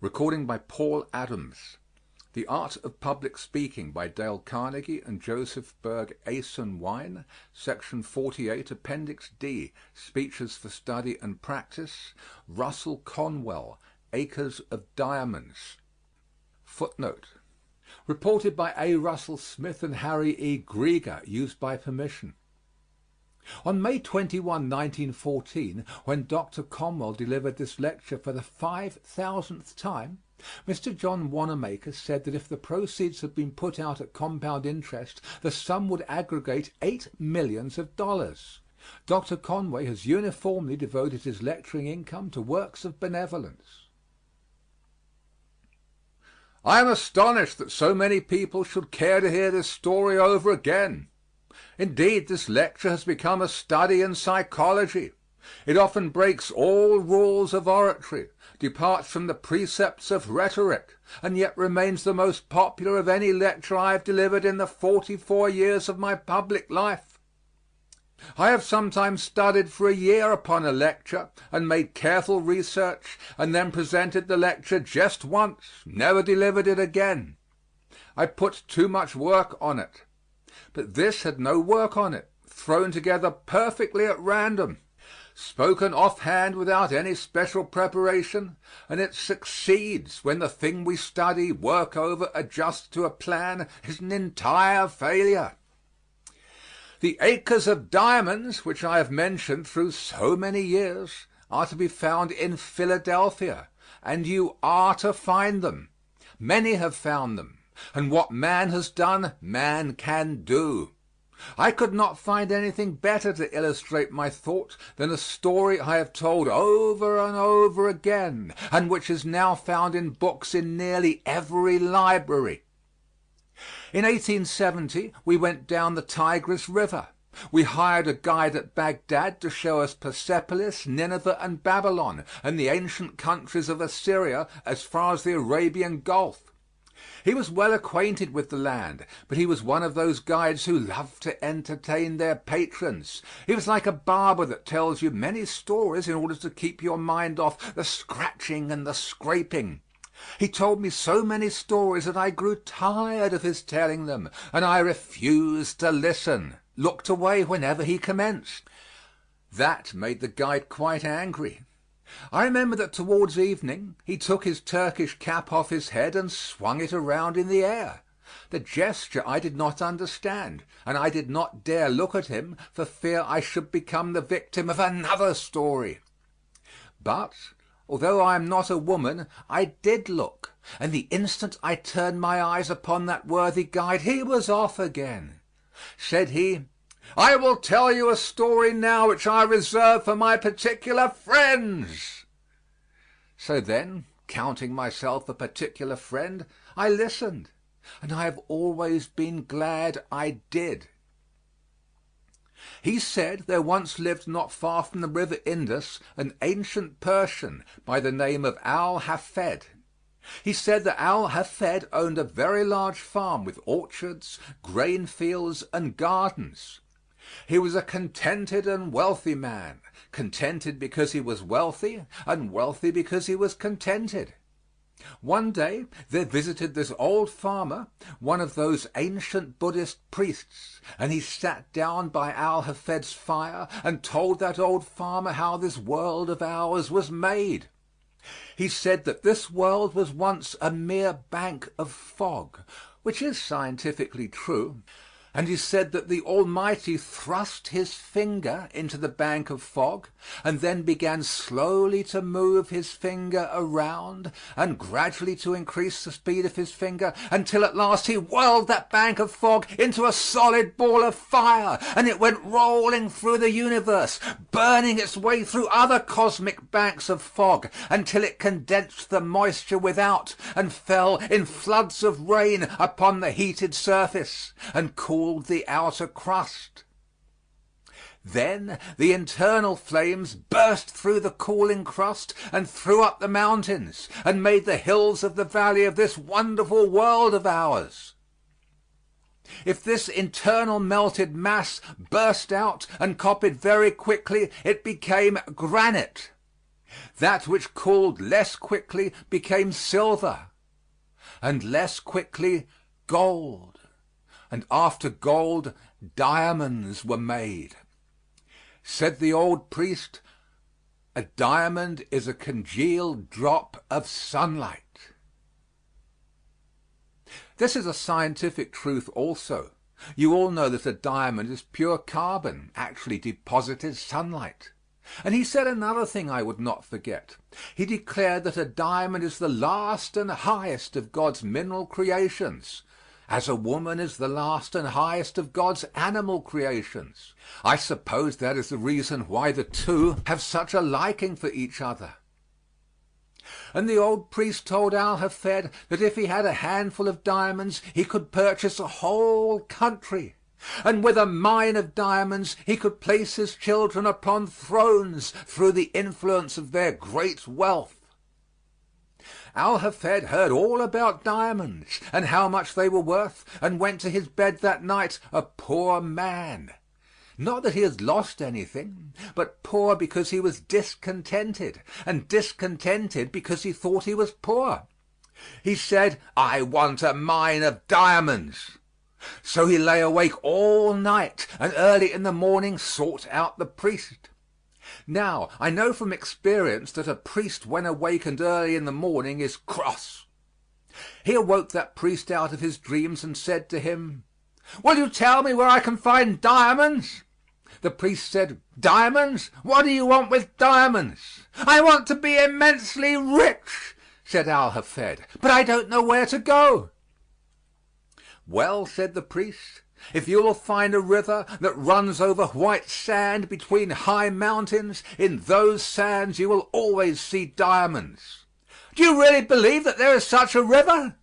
Recording by Paul Adams. The Art of Public Speaking by Dale Carnegie and Joseph Berg Wine. Section 48, Appendix D, Speeches for Study and Practice. Russell Conwell, Acres of Diamonds. Footnote. Reported by A. Russell Smith and Harry E. Grieger, used by permission. On May 21, 1914, when Dr. Conwell delivered this lecture for the 5,000th time, Mr. John Wanamaker said that if the proceeds had been put out at compound interest, the sum would aggregate $8 millions. Dr. Conway has uniformly devoted his lecturing income to works of benevolence. I am astonished that so many people should care to hear this story over again. Indeed, this lecture has become a study in psychology. It often breaks all rules of oratory, departs from the precepts of rhetoric, and yet remains the most popular of any lecture I have delivered in the 44 years of my public life. I have sometimes studied for a year upon a lecture and made careful research and then presented the lecture just once, never delivered it again. I put too much work on it. But this had no work on it, thrown together perfectly at random, spoken offhand without any special preparation, and it succeeds when the thing we study, work over, adjust to a plan is an entire failure. The acres of diamonds, which I have mentioned through so many years, are to be found in Philadelphia, and you are to find them. Many have found them. And what man has done, man can do. I could not find anything better to illustrate my thought than a story I have told over and over again, and which is now found in books in nearly every library. In 1870 we went down the Tigris River. We hired a guide at Baghdad to show us Persepolis, Nineveh, and Babylon, and the ancient countries of Assyria as far as the Arabian Gulf. He was well acquainted with the land, but he was one of those guides who love to entertain their patrons. He was like a barber that tells you many stories in order to keep your mind off the scratching and the scraping. He told me so many stories that I grew tired of his telling them, and I refused to listen, looked away whenever he commenced. That made the guide quite angry. I remember that towards evening he took his Turkish cap off his head and swung it around in the air. The gesture I did not understand, and I did not dare look at him for fear I should become the victim of another story. But, although I am not a woman, I did look, and the instant I turned my eyes upon that worthy guide, he was off again. Said he, I will tell you a story now which I reserve for my particular friends. So then, counting myself a particular friend, I listened, and I have always been glad I did. He said there once lived not far from the river Indus an ancient Persian by the name of Al-Hafed. He said that Al-Hafed owned a very large farm with orchards, grain fields, and gardens. He was a contented and wealthy man, contented because he was wealthy, and wealthy because he was contented. One day there visited this old farmer one of those ancient Buddhist priests, and he sat down by Al-Hafed's fire and told that old farmer how this world of ours was made. He said that this world was once a mere bank of fog, which is scientifically true. And he said that the Almighty thrust his finger into the bank of fog and then began slowly to move his finger around and gradually to increase the speed of his finger until at last he whirled that bank of fog into a solid ball of fire, and it went rolling through the universe, burning its way through other cosmic banks of fog until it condensed the moisture without and fell in floods of rain upon the heated surface and cooled the outer crust. Then the internal flames burst through the cooling crust and threw up the mountains and made the hills of the valley of this wonderful world of ours. If this internal melted mass burst out and copied very quickly, it became granite. That which cooled less quickly became silver, and less quickly gold, and after gold diamonds were made. Said the old priest, a diamond is a congealed drop of sunlight. This is a scientific truth also. You all know that a diamond is pure carbon, actually deposited sunlight. And he said another thing I would not forget. He declared that a diamond is the last and highest of God's mineral creations, as a woman is the last and highest of God's animal creations. I suppose that is the reason why the two have such a liking for each other. And the old priest told Al-Hafed that if he had a handful of diamonds, he could purchase a whole country. And with a mine of diamonds he could place his children upon thrones through the influence of their great wealth. Al-Hafed heard all about diamonds and how much they were worth, and went to his bed that night a poor man. Not that he had lost anything, but poor because he was discontented, and discontented because he thought he was poor. He said, "I want a mine of diamonds." So he lay awake all night and early in the morning sought out the priest. Now, I know from experience that a priest when awakened early in the morning is cross. He awoke that priest out of his dreams and said to him, "Will you tell me where I can find diamonds?" The priest said, "Diamonds? What do you want with diamonds?" "I want to be immensely rich," said Al-Hafed, "but I don't know where to go." "Well," said the priest, "if you will find a river that runs over white sand between high mountains, in those sands you will always see diamonds." "Do you really believe that there is such a river?"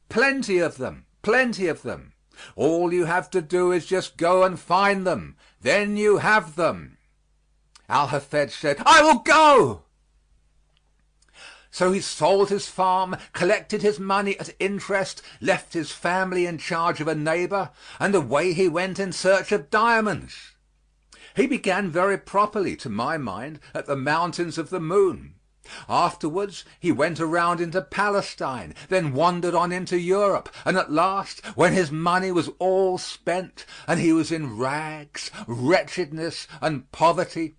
"Plenty of them, plenty of them. All you have to do is just go and find them. Then you have them." Al-Hafed said, "I will go." So he sold his farm, collected his money at interest, left his family in charge of a neighbor, and away he went in search of diamonds. He began very properly, to my mind, at the Mountains of the Moon. Afterwards he went around into Palestine, then wandered on into Europe, and at last, when his money was all spent and he was in rags, wretchedness and poverty,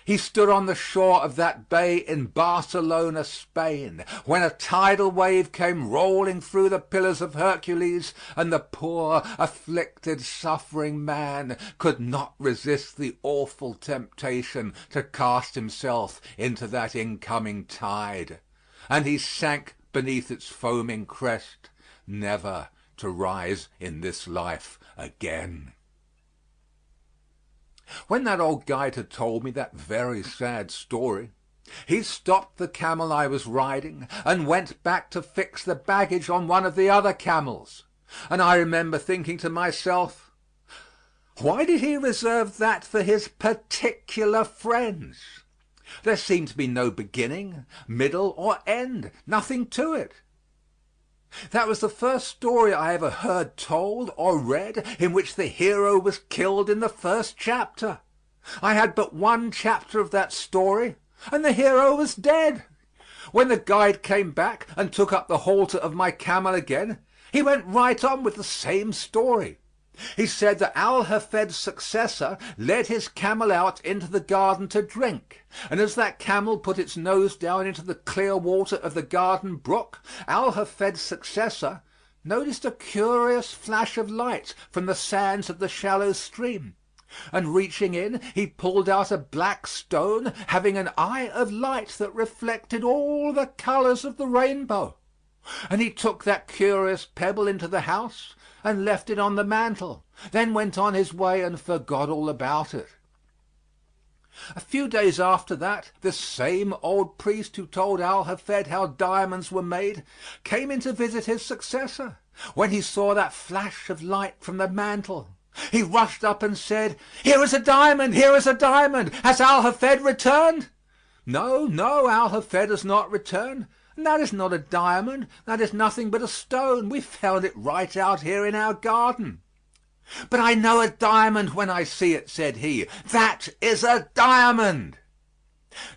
he stood on the shore of that bay in Barcelona, Spain, when a tidal wave came rolling through the Pillars of Hercules, and the poor, afflicted, suffering man could not resist the awful temptation to cast himself into that incoming tide, and he sank beneath its foaming crest, never to rise in this life again. When that old guide had told me that very sad story, he stopped the camel I was riding and went back to fix the baggage on one of the other camels, and I remember thinking to myself, why did he reserve that for his particular friends? There seemed to be no beginning, middle, or end, nothing to it. That was the first story I ever heard told or read in which the hero was killed in the first chapter. I had but one chapter of that story, and the hero was dead. When the guide came back and took up the halter of my camel again, he went right on with the same story. He said that Al-Hafed's successor led his camel out into the garden to drink, and as that camel put its nose down into the clear water of the garden brook, Al-Hafed's successor noticed a curious flash of light from the sands of the shallow stream, and reaching in, he pulled out a black stone having an eye of light that reflected all the colors of the rainbow, and he took that curious pebble into the house and left it on the mantel, then went on his way and forgot all about it. A few days after that, this same old priest who told Al-Hafed how diamonds were made came in to visit his successor. When he saw that flash of light from the mantel, he rushed up and said, "Here is a diamond! Here is a diamond! Has Al-Hafed returned?" "No, no, Al-Hafed has not returned. And that is not a diamond, that is nothing but a stone. We found it right out here in our garden." "But I know a diamond when I see it," said he. "That is a diamond."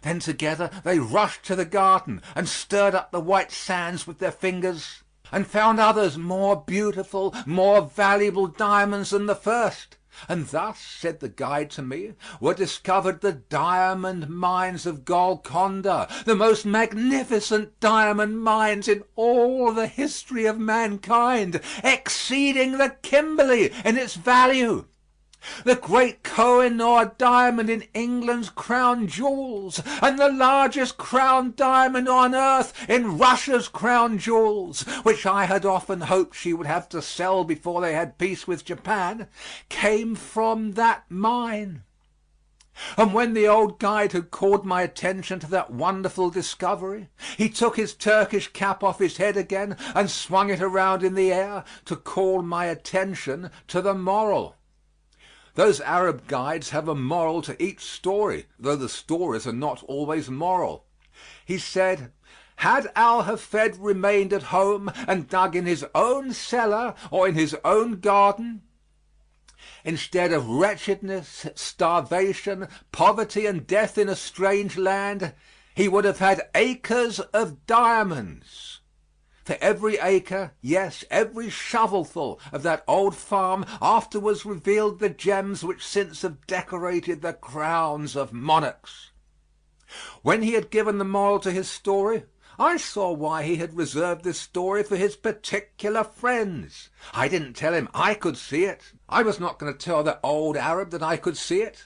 Then together they rushed to the garden and stirred up the white sands with their fingers, and found others more beautiful, more valuable diamonds than the first. And thus, said the guide to me, were discovered the diamond mines of Golconda, the most magnificent diamond mines in all the history of mankind, exceeding the Kimberley in its value. The great Koh-i-Noor diamond in England's crown jewels, and the largest crown diamond on earth in Russia's crown jewels, which I had often hoped she would have to sell before they had peace with Japan, came from that mine. And when the old guide had called my attention to that wonderful discovery, he took his Turkish cap off his head again and swung it around in the air to call my attention to the moral. Those Arab guides have a moral to each story, though the stories are not always moral. He said, had Al-Hafed remained at home and dug in his own cellar or in his own garden, instead of wretchedness, starvation, poverty, and death in a strange land, he would have had acres of diamonds. For every acre, yes, every shovelful of that old farm afterwards revealed the gems which since have decorated the crowns of monarchs. When he had given the moral to his story, I saw why he had reserved this story for his particular friends. I didn't tell him I could see it. I was not going to tell that old Arab that I could see it.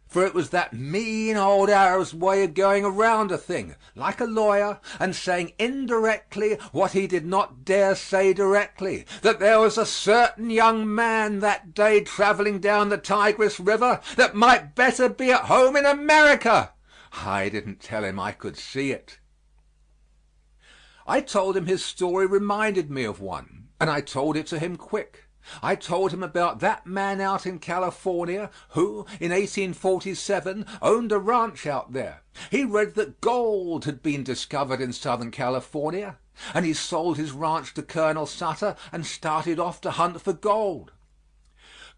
For it was that mean old Arab's way of going around a thing, like a lawyer, and saying indirectly what he did not dare say directly, that there was a certain young man that day traveling down the Tigris River that might better be at home in America. I didn't tell him I could see it. I told him his story reminded me of one, and I told it to him quick. I told him about that man out in California who, in 1847, owned a ranch out there. He read that gold had been discovered in Southern California, and he sold his ranch to Colonel Sutter and started off to hunt for gold.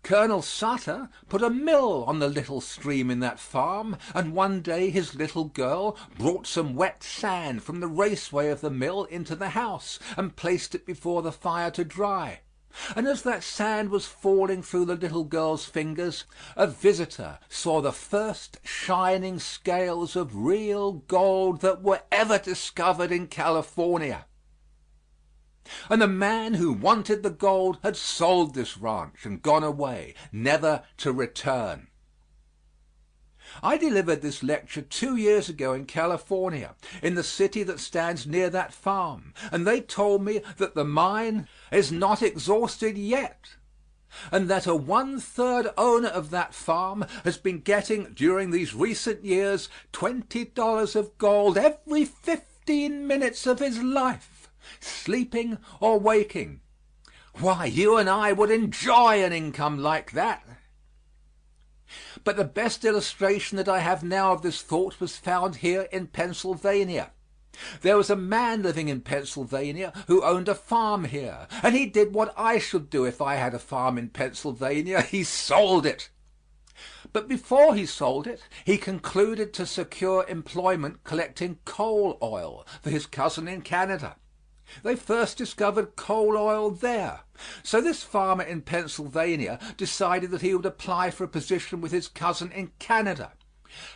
Colonel Sutter put a mill on the little stream in that farm, and one day his little girl brought some wet sand from the raceway of the mill into the house and placed it before the fire to dry. And as that sand was falling through the little girl's fingers, a visitor saw the first shining scales of real gold that were ever discovered in California. And the man who wanted the gold had sold this ranch and gone away, never to return. I delivered this lecture 2 years ago in California, in the city that stands near that farm, and they told me that the mine is not exhausted yet, and that a 1/3 owner of that farm has been getting during these recent years $20 of gold every 15 minutes of his life, sleeping or waking. Why, you and I would enjoy an income like that. But the best illustration that I have now of this thought was found here in Pennsylvania. There was a man living in Pennsylvania who owned a farm here, and he did what I should do if I had a farm in Pennsylvania. He sold it. But before he sold it, he concluded to secure employment collecting coal oil for his cousin in Canada. They first discovered coal oil there. So this farmer in Pennsylvania decided that he would apply for a position with his cousin in Canada.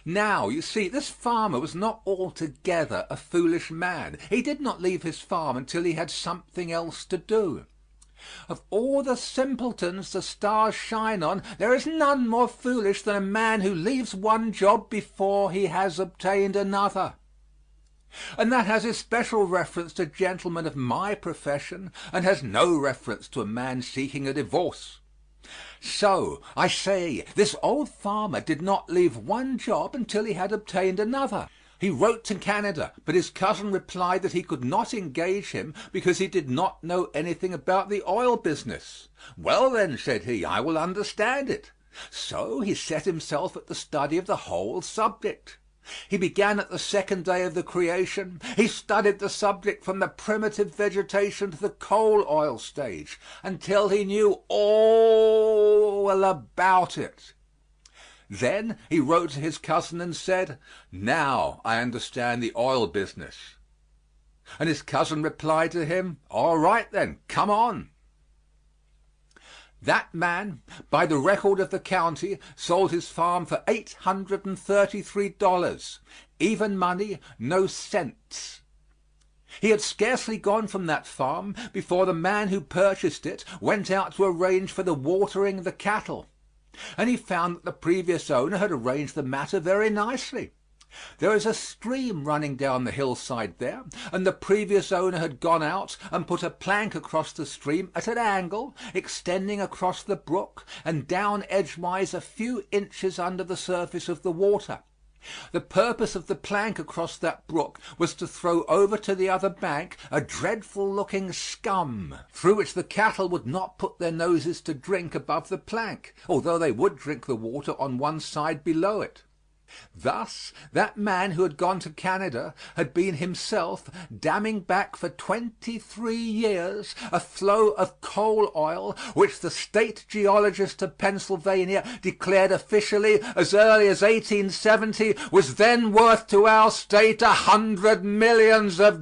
Now, you see, this farmer was not altogether a foolish man. He did not leave his farm until he had something else to do. Of all the simpletons the stars shine on, there is none more foolish than a man who leaves one job before he has obtained another. And that has especial reference to gentlemen of my profession and has no reference to a man seeking a divorce. So, I say, this old farmer did not leave one job until he had obtained another. He wrote to Canada, but his cousin replied that he could not engage him because he did not know anything about the oil business. Well then, said he, I will understand it. So he set himself at the study of the whole subject. He began at the second day of the creation. He studied the subject from the primitive vegetation to the coal oil stage until he knew all about it. Then he wrote to his cousin and said, "Now I understand the oil business." And his cousin replied to him, "All right, then, come on." That man, by the record of the county, sold his farm for $833, even money, no cents. He had scarcely gone from that farm before the man who purchased it went out to arrange for the watering of the cattle, and he found that the previous owner had arranged the matter very nicely. There is a stream running down the hillside there, and the previous owner had gone out and put a plank across the stream at an angle, extending across the brook and down edgewise a few inches under the surface of the water. The purpose of the plank across that brook was to throw over to the other bank a dreadful looking scum, through which the cattle would not put their noses to drink above the plank, although they would drink the water on one side below it. Thus that man who had gone to Canada had been himself damming back for 23 years a flow of coal oil which the State geologist of Pennsylvania declared officially as early as 1870 was then worth to our state $100 millions. The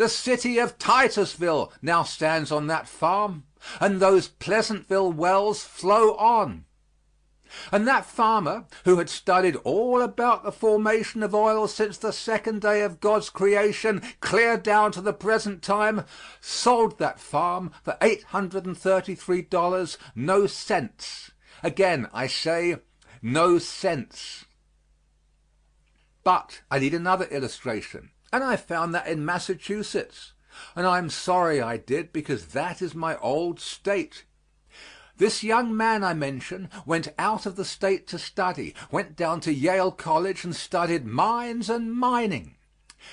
city of Titusville now stands on that farm, and those Pleasantville wells flow on. And that farmer, who had studied all about the formation of oil since the second day of God's creation clear down to the present time, sold that farm for $833, no cents. Again, I say, no cents. But I need another illustration, and I found that in Massachusetts, and I'm sorry I did, because that is my old state. This young man I mention went out of the state to study, went down to Yale College and studied mines and mining.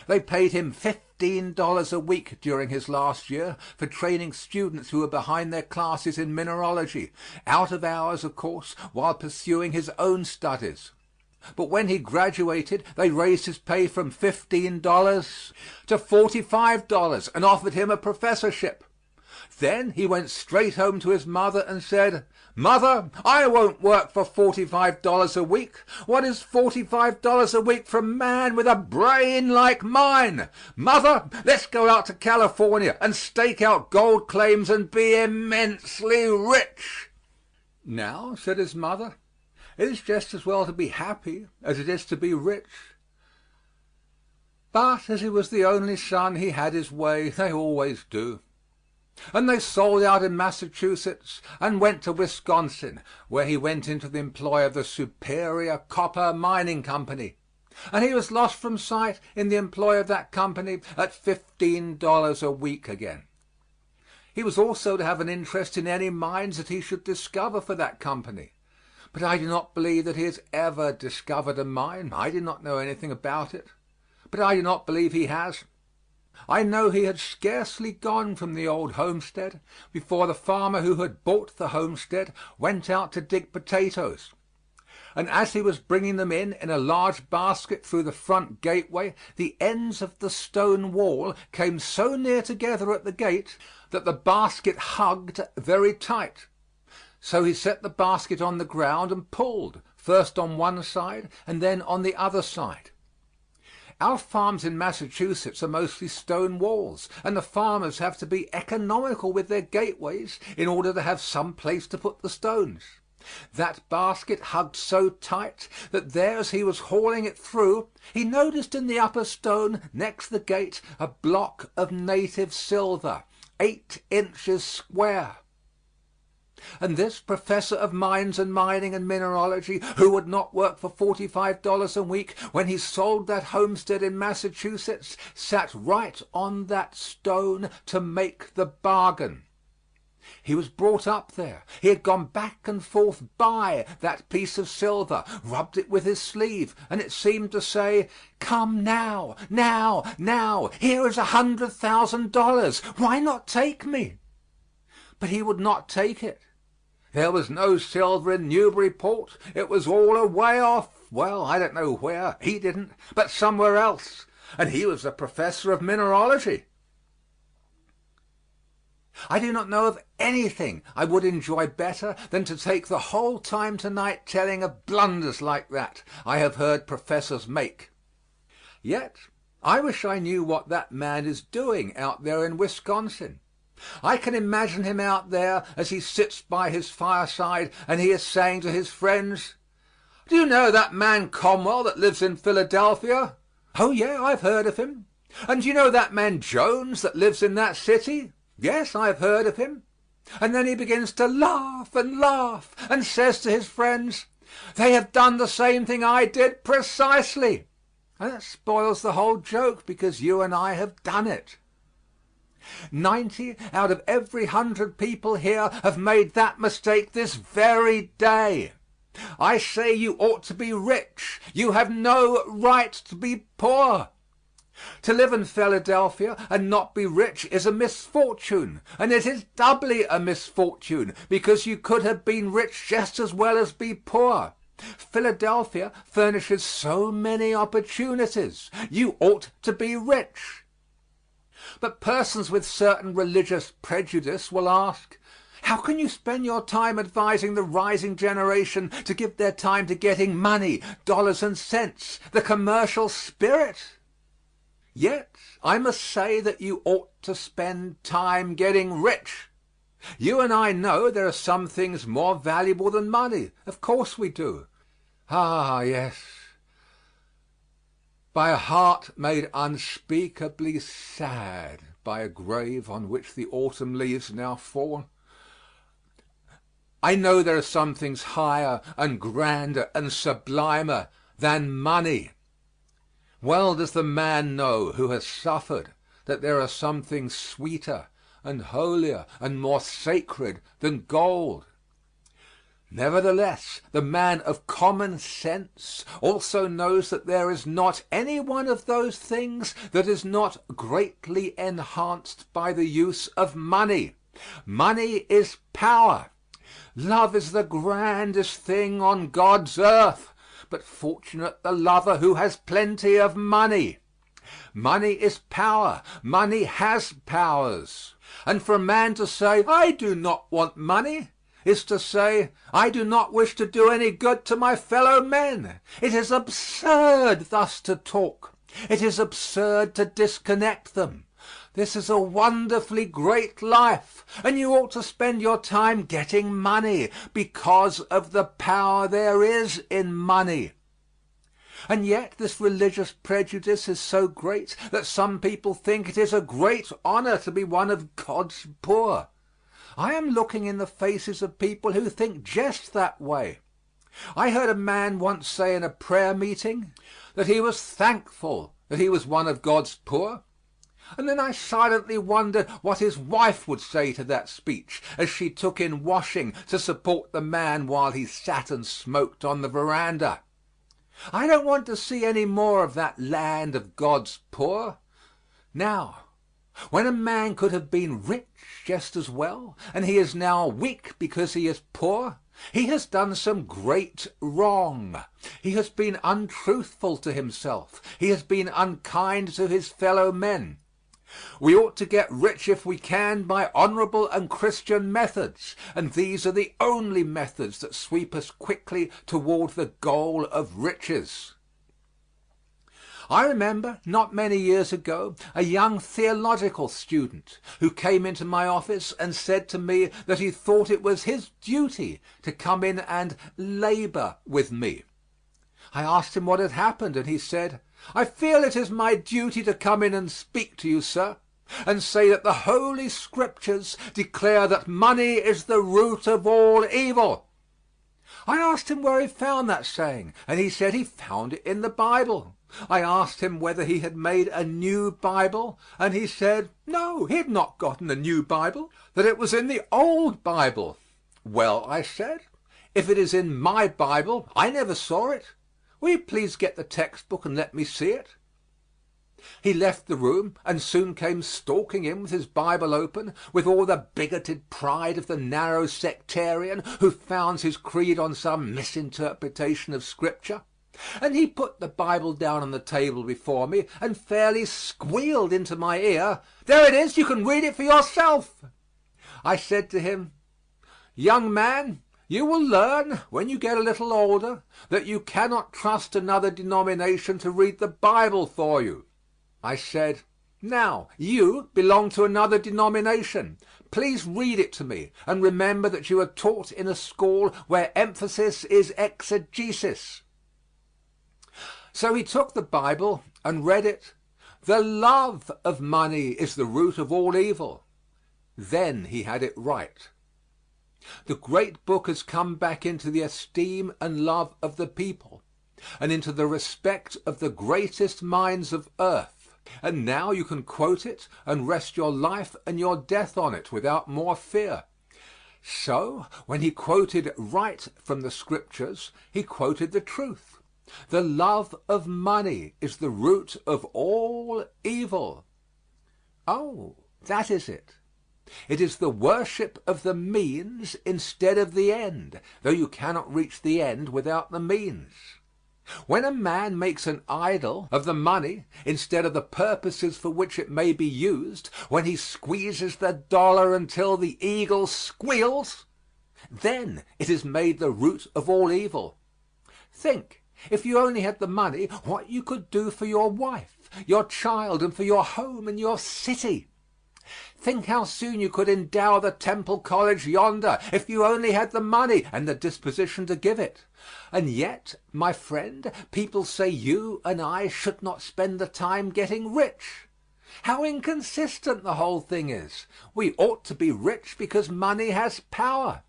They paid him $15 a week during his last year for training students who were behind their classes in mineralogy, out of hours, of course, while pursuing his own studies. But when he graduated, they raised his pay from $15 to $45 and offered him a professorship. Then he went straight home to his mother and said, "Mother, I won't work for $45 a week. What is $45 a week for a man with a brain like mine? Mother, let's go out to California and stake out gold claims and be immensely rich." "Now," said his mother, "it is just as well to be happy as it is to be rich." But as he was the only son, he had his way. They always do. And they sold out in Massachusetts and went to Wisconsin, where he went into the employ of the Superior Copper Mining Company, and he was lost from sight in the employ of that company at $15 a week again. He was also to have an interest in any mines that he should discover for that company, but I do not believe that he has ever discovered a mine. I do not know anything about it, but I do not believe he has. I know he had scarcely gone from the old homestead before the farmer who had bought the homestead went out to dig potatoes, and as he was bringing them in a large basket through the front gateway, the ends of the stone wall came so near together at the gate that the basket hugged very tight. So he set the basket on the ground and pulled, first on one side and then on the other side. Our farms in Massachusetts are mostly stone walls, and the farmers have to be economical with their gateways in order to have some place to put the stones. That basket hugged so tight that there, as he was hauling it through, he noticed in the upper stone next the gate a block of native silver, 8 inches square. And this professor of mines and mining and mineralogy, who would not work for $45 a week when he sold that homestead in Massachusetts, sat right on that stone to make the bargain. He was brought up there. He had gone back and forth by that piece of silver, rubbed it with his sleeve, and it seemed to say, "Come now, now, now, here is $100,000. Why not take me?" But he would not take it. There was no silver in Newburyport. It was all away off, well, I don't know where, he didn't, but somewhere else, and he was a professor of mineralogy. I do not know of anything I would enjoy better than to take the whole time to night telling of blunders like that I have heard professors make. Yet I wish I knew what that man is doing out there in Wisconsin. I can imagine him out there as he sits by his fireside and he is saying to his friends, "Do you know that man Conwell that lives in Philadelphia? Oh, yeah, I've heard of him. And do you know that man Jones that lives in that city? Yes, I've heard of him." And then he begins to laugh and says to his friends, "They have done the same thing I did precisely." And that spoils the whole joke because you and I have done it. 90 out of every 100 people here have made that mistake this very day. I say you ought to be rich. You have no right to be poor. To live in Philadelphia and not be rich is a misfortune, and it is doubly a misfortune because you could have been rich just as well as be poor. Philadelphia furnishes so many opportunities. You ought to be rich. But persons with certain religious prejudice will ask, how can you spend your time advising the rising generation to give their time to getting money, dollars and cents, the commercial spirit? Yet I must say that you ought to spend time getting rich. You and I know there are some things more valuable than money. Of course we do. Ah, yes. By a heart made unspeakably sad by a grave on which the autumn leaves now fall, I know there are some things higher and grander and sublimer than money. Well does the man know who has suffered that there are some things sweeter and holier and more sacred than gold. Nevertheless, the man of common sense also knows that there is not any one of those things that is not greatly enhanced by the use of money. Money is power. Love is the grandest thing on God's earth. But fortunate the lover who has plenty of money. Money is power. Money has powers. And for a man to say, "I do not want money," is to say, "I do not wish to do any good to my fellow men." It is absurd thus to talk. It is absurd to disconnect them. This is a wonderfully great life, and you ought to spend your time getting money because of the power there is in money. And yet this religious prejudice is so great that some people think it is a great honor to be one of God's poor. I am looking in the faces of people who think just that way. I heard a man once say in a prayer meeting that he was thankful that he was one of God's poor. And then I silently wondered what his wife would say to that speech as she took in washing to support the man while he sat and smoked on the veranda. I don't want to see any more of that land of God's poor. Now, when a man could have been rich just as well, and he is now weak because he is poor, he has done some great wrong. He has been untruthful to himself. He has been unkind to his fellow men. We ought to get rich if we can by honorable and Christian methods, and these are the only methods that sweep us quickly toward the goal of riches. I remember, not many years ago, a young theological student who came into my office and said to me that he thought it was his duty to come in and labor with me. I asked him what had happened, and he said, "I feel it is my duty to come in and speak to you, sir, and say that the Holy Scriptures declare that money is the root of all evil." I asked him where he found that saying, and he said he found it in the Bible. I asked him whether he had made a new Bible, and he said no, he had not gotten a new Bible, that it was in the old Bible. "Well," I said, "if it is in my Bible, I never saw it. Will you please get the textbook and let me see it?" He left the room and soon came stalking in with his Bible open, with all the bigoted pride of the narrow sectarian who founds his creed on some misinterpretation of Scripture. And he put the Bible down on the table before me and fairly squealed into my ear, "There it is, you can read it for yourself." I said to him, "Young man, you will learn when you get a little older that you cannot trust another denomination to read the Bible for you." I said, "Now, you belong to another denomination. Please read it to me, and remember that you are taught in a school where emphasis is exegesis." So he took the Bible and read it. "The love of money is the root of all evil." Then he had it right. The great book has come back into the esteem and love of the people, and into the respect of the greatest minds of earth, and now you can quote it and rest your life and your death on it without more fear. So when he quoted right from the Scriptures, he quoted the truth. The love of money is the root of all evil. Oh, that is it. It is the worship of the means instead of the end, though you cannot reach the end without the means. When a man makes an idol of the money instead of the purposes for which it may be used, when he squeezes the dollar until the eagle squeals, then it is made the root of all evil. Think, if you only had the money, what you could do for your wife, your child, and for your home and your city. Think how soon you could endow the Temple College yonder if you only had the money and the disposition to give it. And yet, my friend, people say you and I should not spend the time getting rich. How inconsistent the whole thing is. We ought to be rich because money has power.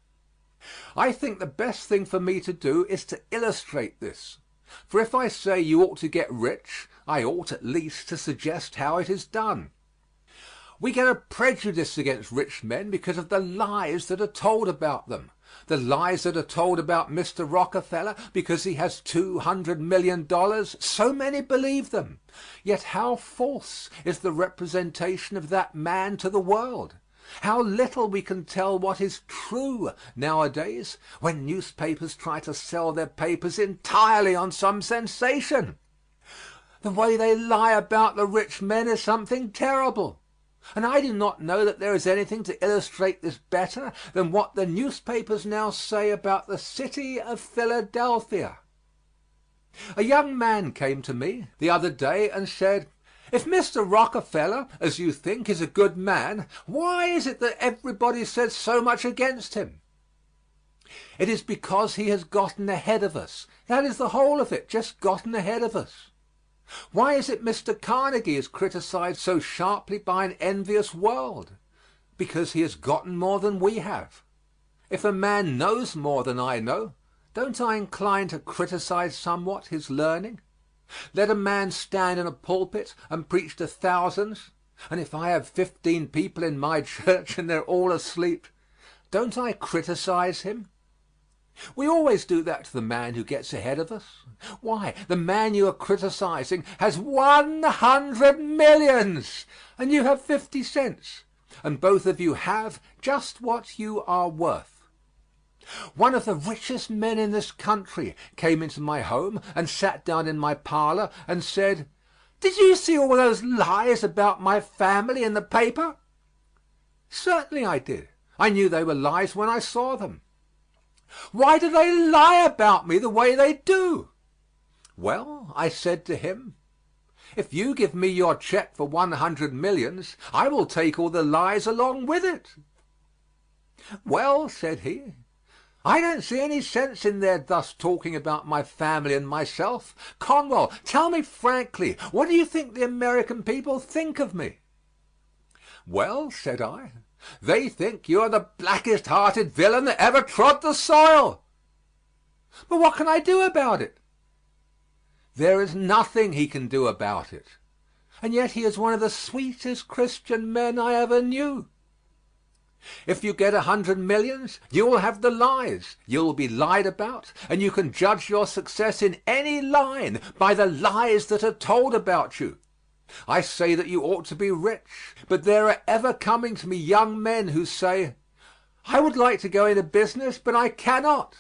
I think the best thing for me to do is to illustrate this. For if I say you ought to get rich, I ought at least to suggest how it is done. We get a prejudice against rich men because of the lies that are told about them. The lies that are told about Mr. Rockefeller because he has $200 million, so many believe them. Yet how false is the representation of that man to the world. How little we can tell what is true nowadays when newspapers try to sell their papers entirely on some sensation. The way they lie about the rich men is something terrible. And I do not know that there is anything to illustrate this better than what the newspapers now say about the city of Philadelphia. A young man came to me the other day and said, "If Mr. Rockefeller, as you think, is a good man, why is it that everybody says so much against him?" It is because he has gotten ahead of us. That is the whole of it, just gotten ahead of us. Why is it Mr. Carnegie is criticized so sharply by an envious world? Because he has gotten more than we have. If a man knows more than I know, don't I incline to criticize somewhat his learning? Let a man stand in a pulpit and preach to thousands, and if I have 15 people in my church and they're all asleep, don't I criticize him? We always do that to the man who gets ahead of us. Why, the man you are criticizing has 100 millions, and you have 50 cents, and both of you have just what you are worth. One of the richest men in this country came into my home and sat down in my parlor and said, "Did you see all those lies about my family in the paper?" Certainly I did. I knew they were lies when I saw them. Why do they lie about me the way they do? Well, I said to him, if you give me your check for 100 millions, I will take all the lies along with it. Well, said he, I don't see any sense in their thus talking about my family and myself. Conwell, tell me frankly, what do you think the American people think of me? Well, said I, they think you are the blackest hearted villain that ever trod the soil. But what can I do about it? There is nothing he can do about it. And yet he is one of the sweetest Christian men I ever knew. If you get 100 millions, you will have the lies. You will be lied about, and you can judge your success in any line by the lies that are told about you. I say that you ought to be rich, but there are ever coming to me young men who say, I would like to go into business, but I cannot.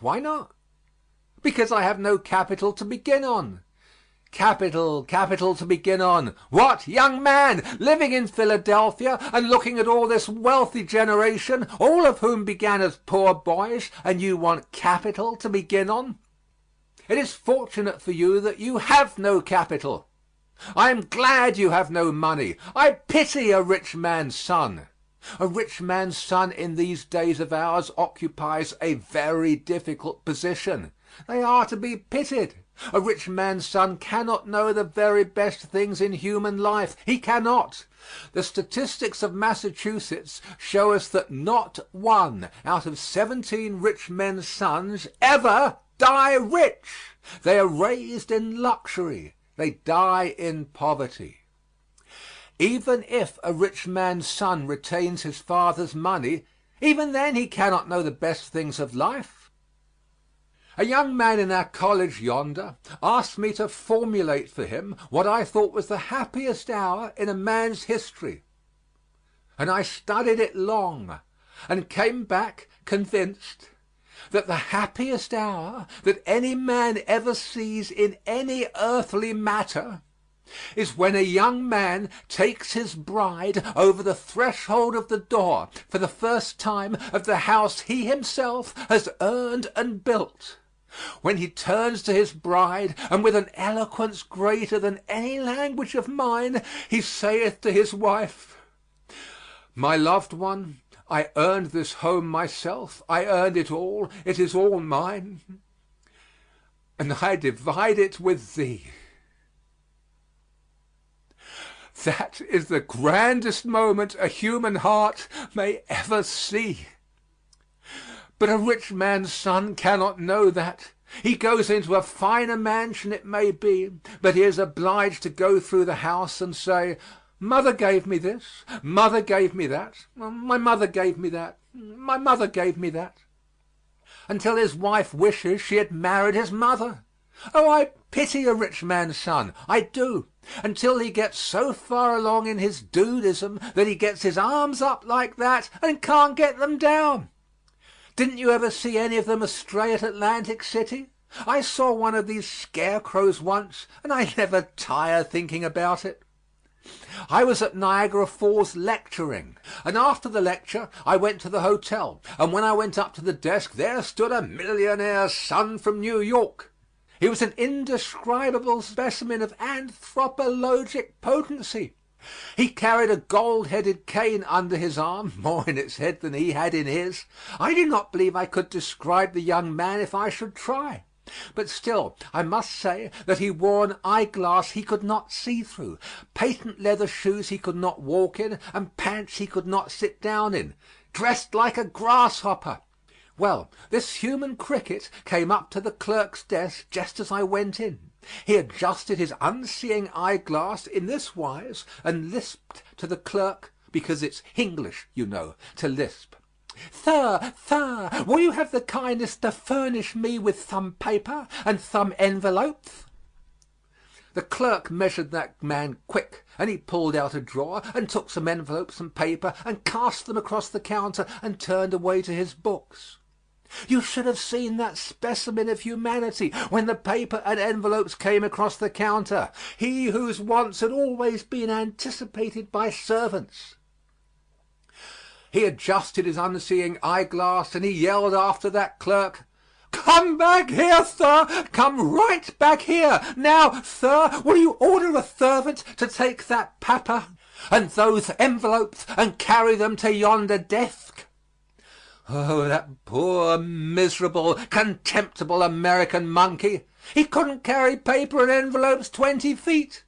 Why not? Because I have no capital to begin on. Capital, capital to begin on. What, young man, living in Philadelphia and looking at all this wealthy generation, all of whom began as poor boys, and you want capital to begin on? It is fortunate for you that you have no capital. I am glad you have no money. I pity a rich man's son. A rich man's son in these days of ours occupies a very difficult position. They are to be pitied. A rich man's son cannot know the very best things in human life. He cannot. The statistics of Massachusetts show us that not one out of 17 rich men's sons ever die rich. They are raised in luxury. They die in poverty. Even if a rich man's son retains his father's money, even then he cannot know the best things of life. A young man in our college yonder asked me to formulate for him what I thought was the happiest hour in a man's history, and I studied it long and came back convinced that the happiest hour that any man ever sees in any earthly matter is when a young man takes his bride over the threshold of the door for the first time of the house he himself has earned and built. When he turns to his bride, and with an eloquence greater than any language of mine, he saith to his wife, "My loved one, I earned this home myself. I earned it all. It is all mine, and I divide it with thee." That is the grandest moment a human heart may ever see. But a rich man's son cannot know that. He goes into a finer mansion, it may be, but he is obliged to go through the house and say, "Mother gave me this, mother gave me that, my mother gave me that, my mother gave me that," until his wife wishes she had married his mother. Oh, I pity a rich man's son, I do, until he gets so far along in his dudism that he gets his arms up like that and can't get them down. Didn't you ever see any of them astray at Atlantic City? I saw one of these scarecrows once, and I never tire thinking about it. I was at Niagara Falls lecturing, and after the lecture I went to the hotel, and when I went up to the desk there stood a millionaire's son from New York. He was an indescribable specimen of anthropologic potency. He carried a gold-headed cane under his arm, more in its head than he had in his. I do not believe I could describe the young man if I should try. But still, I must say that he wore an eyeglass he could not see through, patent leather shoes he could not walk in, and pants he could not sit down in, dressed like a grasshopper. Well, this human cricket came up to the clerk's desk just as I went in. He adjusted his unseeing eyeglass in this wise and lisped to the clerk, because it's English, you know, to lisp. "Sir, will you have the kindness to furnish me with some paper and some envelopes?" The clerk measured that man quick, and he pulled out a drawer and took some envelopes and paper and cast them across the counter and turned away to his books. You should have seen that specimen of humanity when the paper and envelopes came across the counter, he whose wants had always been anticipated by servants. He adjusted his unseeing eyeglass and he yelled after that clerk, "Come back here, sir! Come right back here! Now, sir, will you order a servant to take that paper and those envelopes and carry them to yonder desk?" Oh, that poor, miserable, contemptible American monkey. He couldn't carry paper and envelopes 20 feet.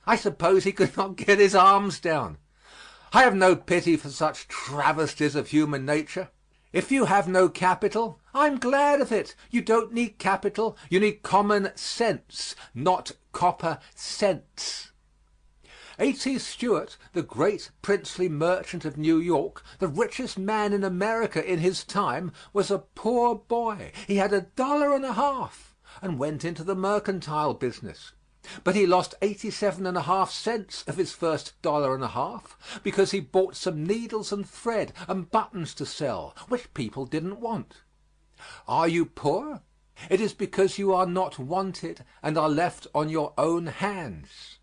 I suppose he could not get his arms down. I have no pity for such travesties of human nature. If you have no capital, I'm glad of it. You don't need capital. You need common sense, not copper cents. A.T. Stewart, the great princely merchant of New York, the richest man in America in his time, was a poor boy. He had $1.50 and went into the mercantile business. But he lost 87.5 cents of his first $1.50 because he bought some needles and thread and buttons to sell, which people didn't want. Are you poor? It is because you are not wanted and are left on your own hands.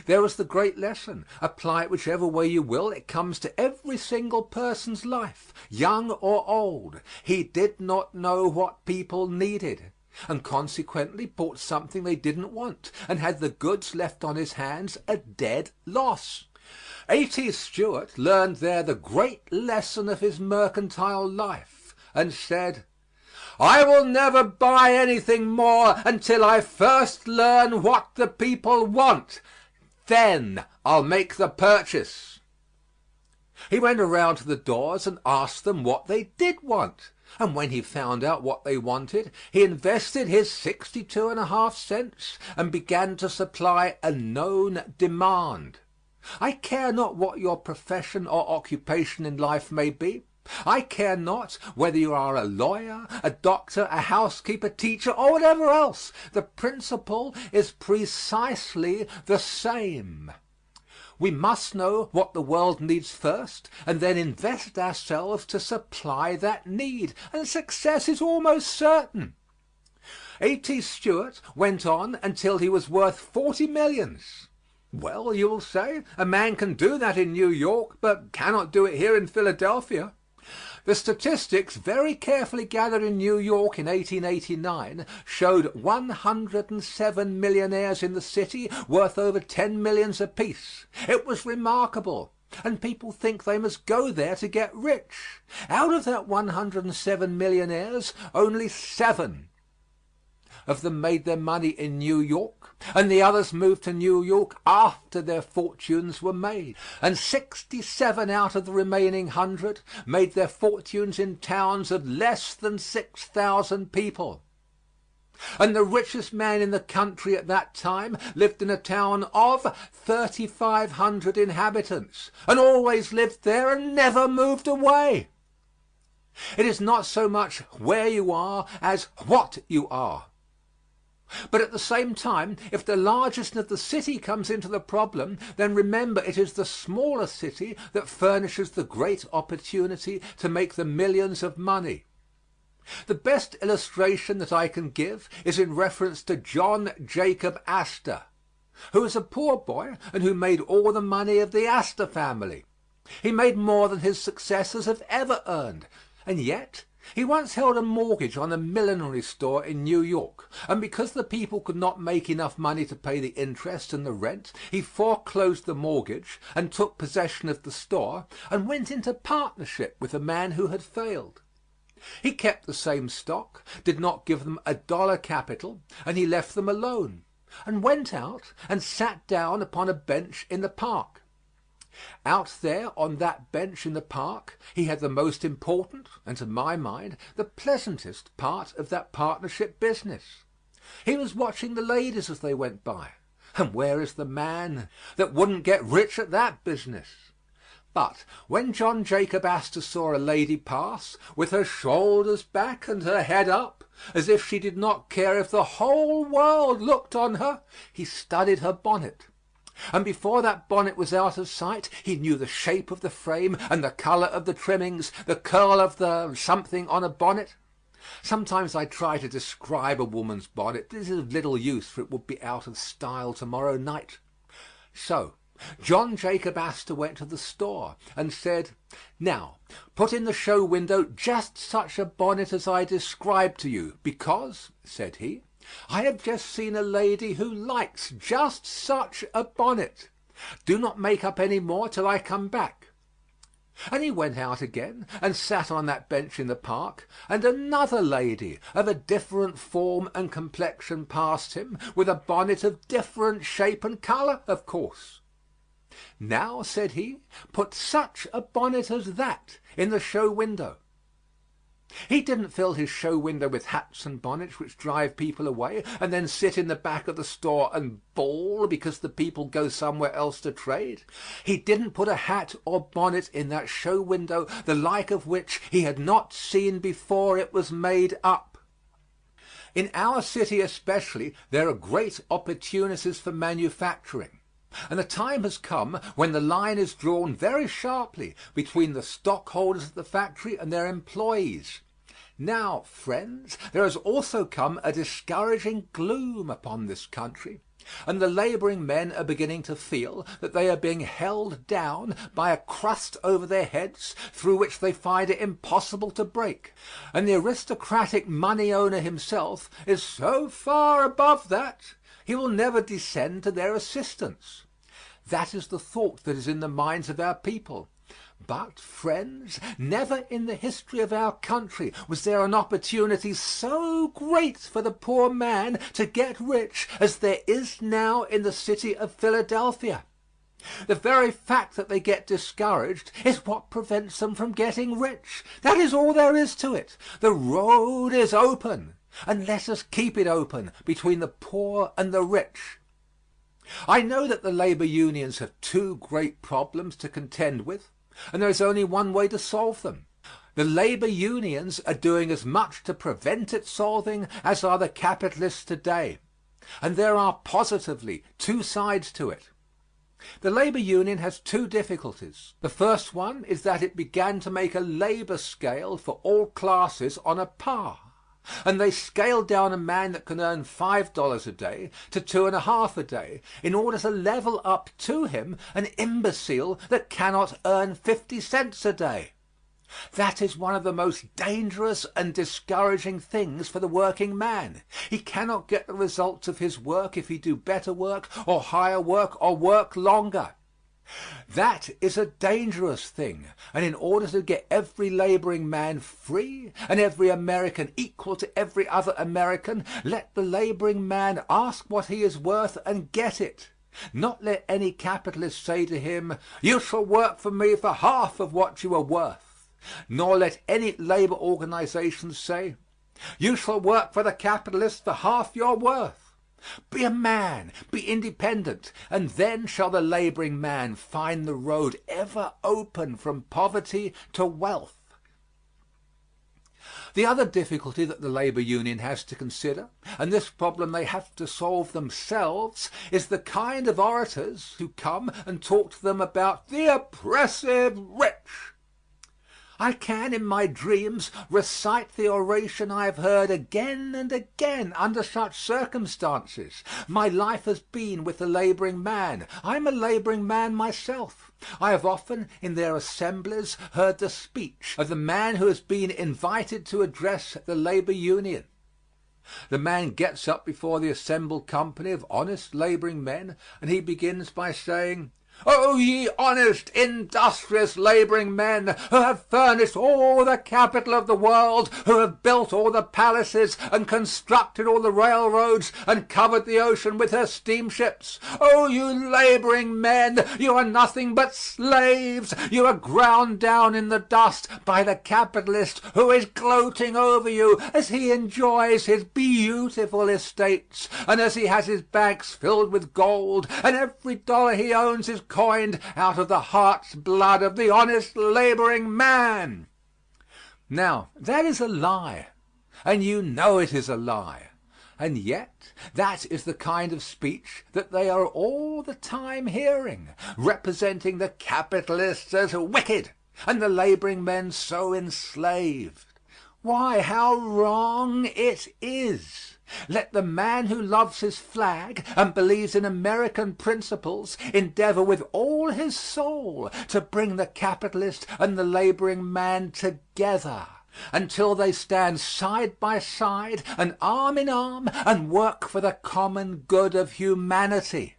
There was the great lesson. Apply it whichever way you will, it comes to every single person's life, young or old. He did not know what people needed, and consequently bought something they didn't want, and had the goods left on his hands a dead loss. A.T. Stewart learned there the great lesson of his mercantile life, and said, "I will never buy anything more until I first learn what the people want. Then I'll make the purchase." He went around to the doors and asked them what they did want, and when he found out what they wanted, he invested his 62½ cents and began to supply a known demand. I care not what your profession or occupation in life may be. I care not whether you are a lawyer, a doctor, a housekeeper, teacher, or whatever else. The principle is precisely the same. We must know what the world needs first, and then invest ourselves to supply that need, and success is almost certain. A.T. Stewart went on until he was worth 40 millions. Well, you will say, a man can do that in New York, but cannot do it here in Philadelphia. The statistics very carefully gathered in New York in 1889 showed 107 millionaires in the city worth over 10 millions apiece. It was remarkable, and people think they must go there to get rich. Out of that 107 millionaires, only 7 of them made their money in New York, and the others moved to New York after their fortunes were made. And 67 out of the remaining 100 made their fortunes in towns of less than 6,000 people. And the richest man in the country at that time lived in a town of 3,500 inhabitants, and always lived there and never moved away. It is not so much where you are as what you are. But at the same time, if the largest of the city comes into the problem, then remember it is the smaller city that furnishes the great opportunity to make the millions of money. The best illustration that I can give is in reference to John Jacob Astor, who was a poor boy and who made all the money of the Astor family. He made more than his successors have ever earned, and yet he once held a mortgage on a millinery store in New York, and because the people could not make enough money to pay the interest and the rent, he foreclosed the mortgage and took possession of the store and went into partnership with a man who had failed. He kept the same stock, did not give them $1 capital, and he left them alone, and went out and sat down upon a bench in the park. Out there on that bench in the park he had the most important, and to my mind the pleasantest part of that partnership business. He was watching the ladies as they went by, and where is the man that wouldn't get rich at that business? But when John Jacob Astor saw a lady pass with her shoulders back and her head up, as if she did not care if the whole world looked on her, he studied her bonnet. And before that bonnet was out of sight, he knew the shape of the frame and the color of the trimmings, the curl of the something on a bonnet. Sometimes I try to describe a woman's bonnet. This is of little use, for it would be out of style tomorrow night. So John Jacob Astor went to the store and said, "Now, put in the show window just such a bonnet as I described to you, because," said he, "I have just seen a lady who likes just such a bonnet. Do not make up any more till I come back." And he went out again and sat on that bench in the park, and another lady of a different form and complexion passed him, with a bonnet of different shape and color, of course. "Now," said he, "put such a bonnet as that in the show window." He didn't fill his show window with hats and bonnets which drive people away, and then sit in the back of the store and bawl because the people go somewhere else to trade. He didn't put a hat or bonnet in that show window the like of which he had not seen before it was made up. In our city especially there are great opportunities for manufacturing. And the time has come when the line is drawn very sharply between the stockholders of the factory and their employees. Now, friends, there has also come a discouraging gloom upon this country, and the laboring men are beginning to feel that they are being held down by a crust over their heads through which they find it impossible to break, and the aristocratic money owner himself is so far above that he will never descend to their assistance. That is the thought that is in the minds of our people. But, friends, never in the history of our country was there an opportunity so great for the poor man to get rich as there is now in the city of Philadelphia. The very fact that they get discouraged is what prevents them from getting rich. That is all there is to it. The road is open, and let us keep it open between the poor and the rich. I know that the labor unions have two great problems to contend with, and there is only one way to solve them. The labor unions are doing as much to prevent its solving as are the capitalists today, and there are positively two sides to it. The labor union has two difficulties. The first one is that it began to make a labor scale for all classes on a par, and they scaled down a man that can earn $5 a day to $2.50 a day in order to level up to him an imbecile that cannot earn 50 cents a day. That is one of the most dangerous and discouraging things for the working man. He cannot get the results of his work if he do better work or higher work or work longer. That is a dangerous thing, and in order to get every laboring man free and every American equal to every other American, let the laboring man ask what he is worth and get it. Not let any capitalist say to him, "You shall work for me for half of what you are worth." Nor let any labor organization say, "You shall work for the capitalist for half your worth." Be a man, be independent, and then shall the laboring man find the road ever open from poverty to wealth. The other difficulty that the labor union has to consider, and this problem they have to solve themselves, is the kind of orators who come and talk to them about the oppressive rich. I can, in my dreams, recite the oration I have heard again and again under such circumstances. My life has been with the laboring man. I am a laboring man myself. I have often, in their assemblies, heard the speech of the man who has been invited to address the labor union. The man gets up before the assembled company of honest laboring men, and he begins by saying, "O ye honest, industrious laboring men, who have furnished all the capital of the world, who have built all the palaces and constructed all the railroads and covered the ocean with her steamships. O you laboring men, you are nothing but slaves. You are ground down in the dust by the capitalist who is gloating over you as he enjoys his beautiful estates and as he has his banks filled with gold, and every dollar he owns is coined out of the heart's blood of the honest laboring man." Now, that is a lie, and you know it is a lie, and yet that is the kind of speech that they are all the time hearing, representing the capitalists as wicked and the laboring men so enslaved. Why, how wrong it is! Let the man who loves his flag and believes in American principles endeavor with all his soul to bring the capitalist and the laboring man together until they stand side by side and arm in arm and work for the common good of humanity.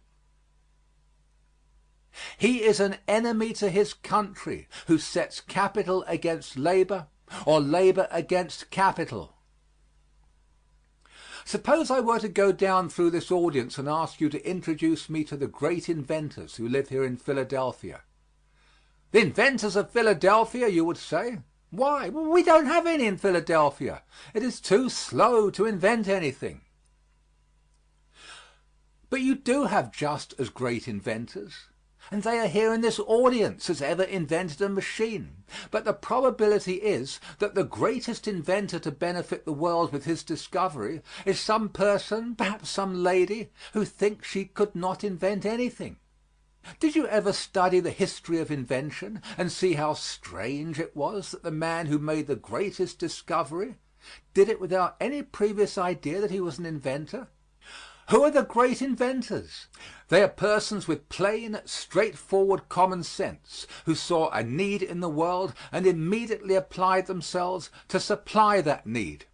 He is an enemy to his country who sets capital against labor or labor against capital. Suppose I were to go down through this audience and ask you to introduce me to the great inventors who live here in Philadelphia. The inventors of Philadelphia, you would say. Why? Well, we don't have any in Philadelphia. It is too slow to invent anything. But you do have just as great inventors, and they are here in this audience as ever invented a machine. But the probability is that the greatest inventor to benefit the world with his discovery is some person, perhaps some lady, who thinks she could not invent anything. Did you ever study the history of invention and see how strange it was that the man who made the greatest discovery did it without any previous idea that he was an inventor? Who are the great inventors? They are persons with plain, straightforward common sense, who saw a need in the world and immediately applied themselves to supply that need.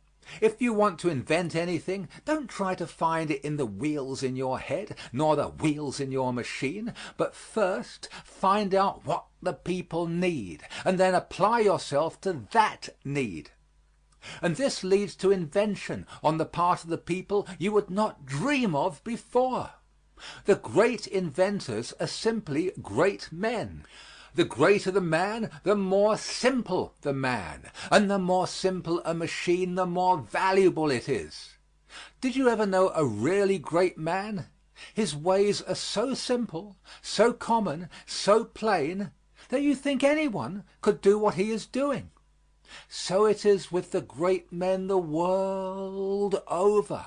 If you want to invent anything, don't try to find it in the wheels in your head, nor the wheels in your machine, but first find out what the people need, and then apply yourself to that need. And this leads to invention on the part of the people you would not dream of before. The great inventors are simply great men. The greater the man, the more simple the man, and the more simple a machine, the more valuable it is. Did you ever know a really great man? His ways are so simple, so common, so plain, that you think anyone could do what he is doing. So it is with the great men the world over.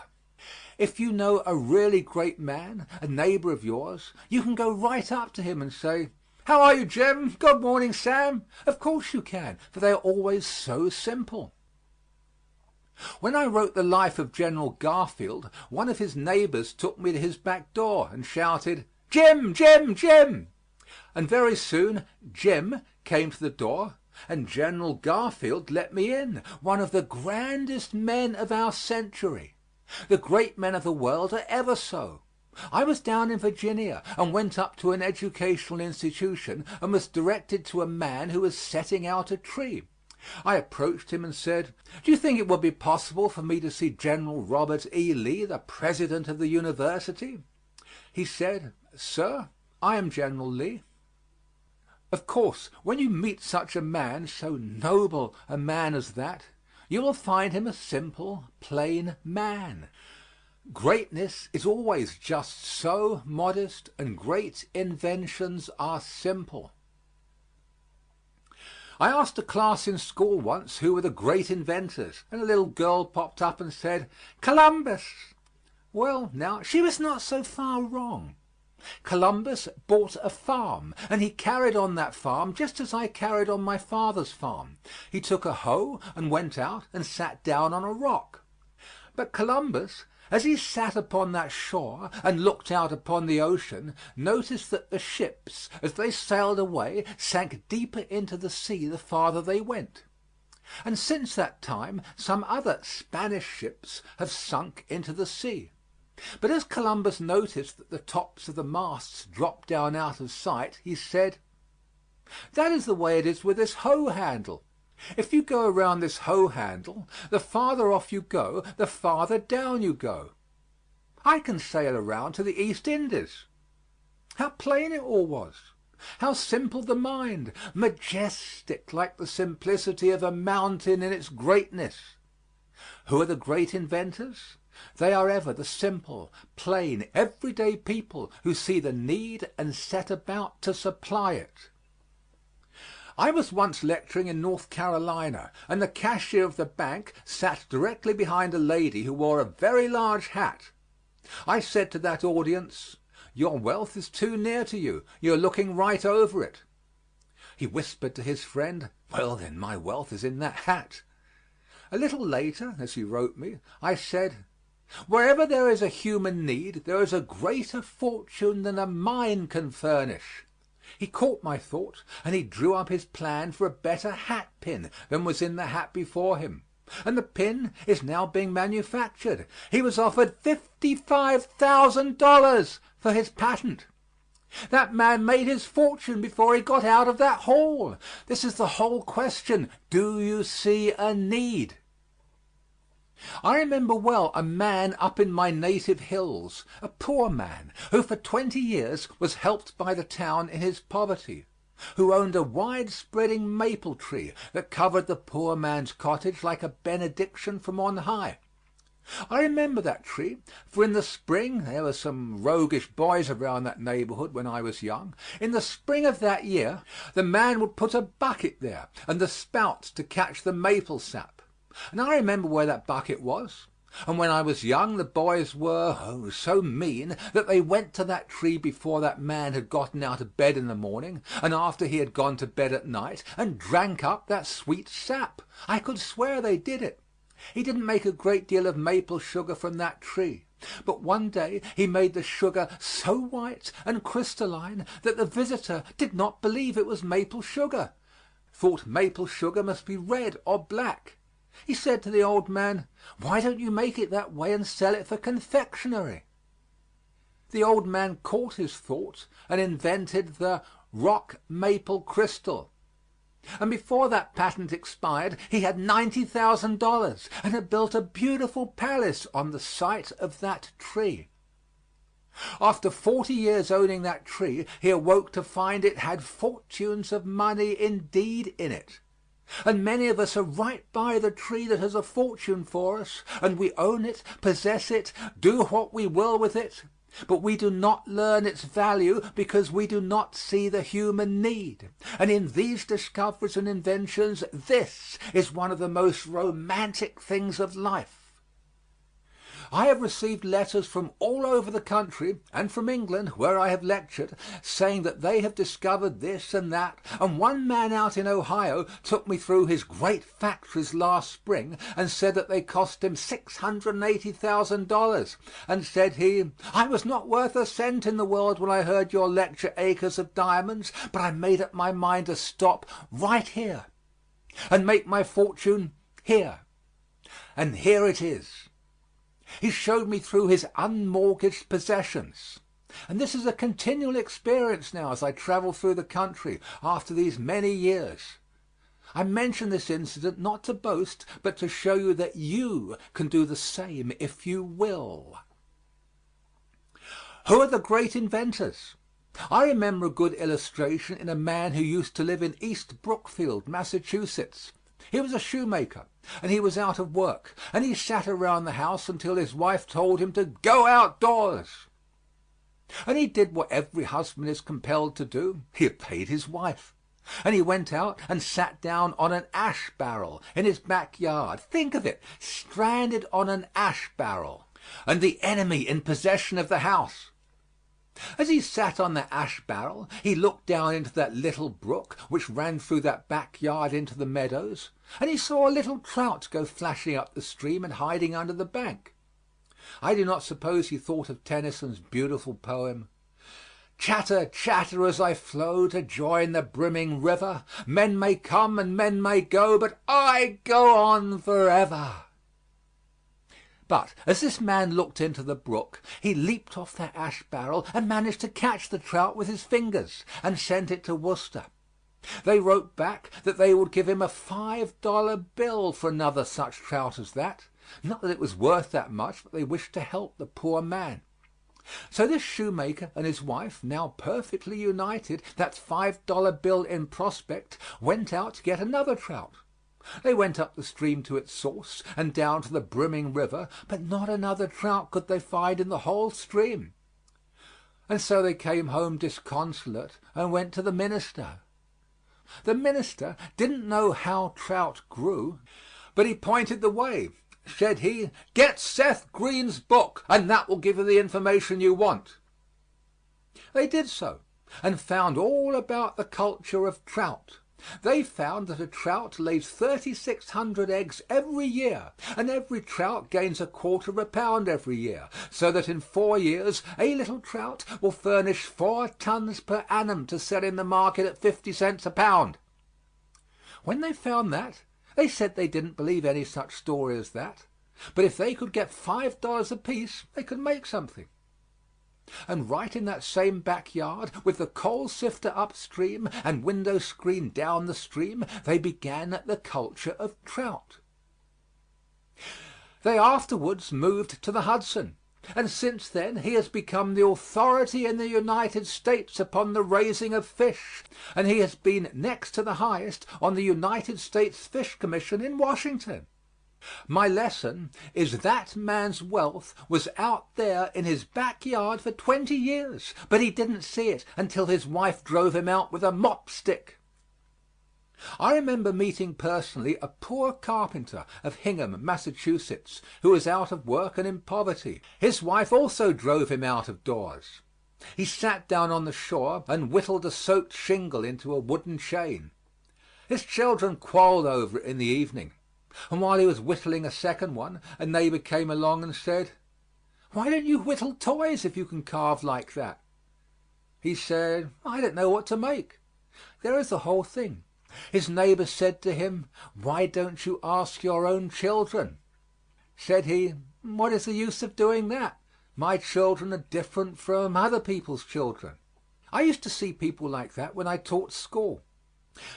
If you know a really great man, a neighbor of yours, you can go right up to him and say, "How are you, Jim? Good morning, Sam." Of course you can, for they are always so simple. When I wrote the life of General Garfield, one of his neighbors took me to his back door and shouted, "Jim, Jim, Jim!" And very soon Jim came to the door, and General Garfield let me in, one of the grandest men of our century. The great men of the world are ever so. I was down in Virginia and went up to an educational institution and was directed to a man who was setting out a tree. I approached him and said, "Do you think it would be possible for me to see General Robert E. Lee, the president of the university?" He said, "Sir, I am General Lee." Of course, when you meet such a man, so noble a man as that, you will find him a simple, plain man. Greatness is always just so modest, and great inventions are simple. I asked a class in school once who were the great inventors, and a little girl popped up and said, "Columbus." Well, now, she was not so far wrong. Columbus bought a farm, and he carried on that farm just as I carried on my father's farm. He took a hoe and went out and sat down on a rock. But Columbus, as he sat upon that shore and looked out upon the ocean, noticed that the ships, as they sailed away, sank deeper into the sea the farther they went. And since that time some other Spanish ships have sunk into the sea. But as Columbus noticed that the tops of the masts dropped down out of sight, he said, "That is the way it is with this hoe handle. If you go around this hoe handle, the farther off you go, the farther down you go. I can sail around to the East Indies." How plain it all was! How simple the mind, majestic like the simplicity of a mountain in its greatness. Who are the great inventors? They are ever the simple, plain, everyday people who see the need and set about to supply it. I was once lecturing in North Carolina, and the cashier of the bank sat directly behind a lady who wore a very large hat. I said to that audience, "Your wealth is too near to you. You are looking right over it." He whispered to his friend, "Well, then, my wealth is in that hat." A little later, as he wrote me, I said, "Wherever there is a human need, there is a greater fortune than a mine can furnish." He caught my thought, and he drew up his plan for a better hat pin than was in the hat before him, and the pin is now being manufactured. He was offered $55,000 for his patent. That man made his fortune before he got out of that hole. This is the whole question. Do you see a need? I remember well a man up in my native hills, a poor man, who for 20 years was helped by the town in his poverty, who owned a wide-spreading maple tree that covered the poor man's cottage like a benediction from on high. I remember that tree, for in the spring there were some roguish boys around that neighborhood when I was young. In the spring of that year the man would put a bucket there and the spouts to catch the maple sap. And I remember where that bucket was. And when I was young the boys were so mean that they went to that tree before that man had gotten out of bed in the morning and after he had gone to bed at night and drank up that sweet sap. I could swear they did it. He didn't make a great deal of maple sugar from that tree, but one day he made the sugar so white and crystalline that the visitor did not believe it was maple sugar, thought maple sugar must be red or black. He said to the old man, "Why don't you make it that way and sell it for confectionery?" The old man caught his thought and invented the rock maple crystal. And before that patent expired he had $90,000 and had built a beautiful palace on the site of that tree. After 40 years owning that tree, he awoke to find it had fortunes of money indeed in it. And many of us are right by the tree that has a fortune for us, and we own it, possess it, do what we will with it. But we do not learn its value because we do not see the human need. And in these discoveries and inventions, this is one of the most romantic things of life. I have received letters from all over the country and from England, where I have lectured, saying that they have discovered this and that, and one man out in Ohio took me through his great factories last spring and said that they cost him $680,000, and said he, "I was not worth a cent in the world when I heard your lecture Acres of Diamonds, but I made up my mind to stop right here and make my fortune here." And here it is. He showed me through his unmortgaged possessions. And this is a continual experience now as I travel through the country after these many years. I mention this incident not to boast, but to show you that you can do the same if you will. Who are the great inventors? I remember a good illustration in a man who used to live in East Brookfield, Massachusetts. He was a shoemaker, and he was out of work, and he sat around the house until his wife told him to go outdoors. And he did what every husband is compelled to do. He obeyed his wife. And he went out and sat down on an ash barrel in his backyard. Think of it, stranded on an ash barrel, and the enemy in possession of the house. As he sat on the ash barrel, he looked down into that little brook which ran through that backyard into the meadows, and he saw a little trout go flashing up the stream and hiding under the bank. I do not suppose he thought of Tennyson's beautiful poem, "Chatter, chatter as I flow to join the brimming river. Men may come and men may go, but I go on forever." But as this man looked into the brook, he leaped off that ash barrel and managed to catch the trout with his fingers and sent it to Worcester. They wrote back that they would give him a $5 bill for another such trout as that. Not that it was worth that much, but they wished to help the poor man. So this shoemaker and his wife, now perfectly united, that $5 bill in prospect, went out to get another trout. They went up the stream to its source and down to the brimming river, but not another trout could they find in the whole stream. And so they came home disconsolate and went to the minister. The minister didn't know how trout grew, but he pointed the way. Said he, "Get Seth Green's book, and that will give you the information you want." They did so, and found all about the culture of trout. They found that a trout lays 3,600 eggs every year, and every trout gains a quarter of a pound every year, so that in 4 years a little trout will furnish 4 tons per annum to sell in the market at 50 cents a pound. When they found that, they said they didn't believe any such story as that, but if they could get $5 apiece, they could make something. And right in that same backyard, with the coal sifter upstream and window screen down the stream, they began the culture of trout. They afterwards moved to the Hudson, and since then he has become the authority in the United States upon the raising of fish, and he has been next to the highest on the United States Fish Commission in Washington. My lesson is that man's wealth was out there in his backyard for 20 years, but he didn't see it until his wife drove him out with a mop stick. I remember meeting personally a poor carpenter of Hingham, Massachusetts, who was out of work and in poverty. His wife also drove him out of doors. He sat down on the shore and whittled a soaked shingle into a wooden chain. His children quarreled over it in the evening. And while he was whittling a second one, a neighbor came along and said, "Why don't you whittle toys if you can carve like that?" He said, "I don't know what to make." There is the whole thing. His neighbor said to him, "Why don't you ask your own children?" Said he, "What is the use of doing that? My children are different from other people's children." I used to see people like that when I taught school.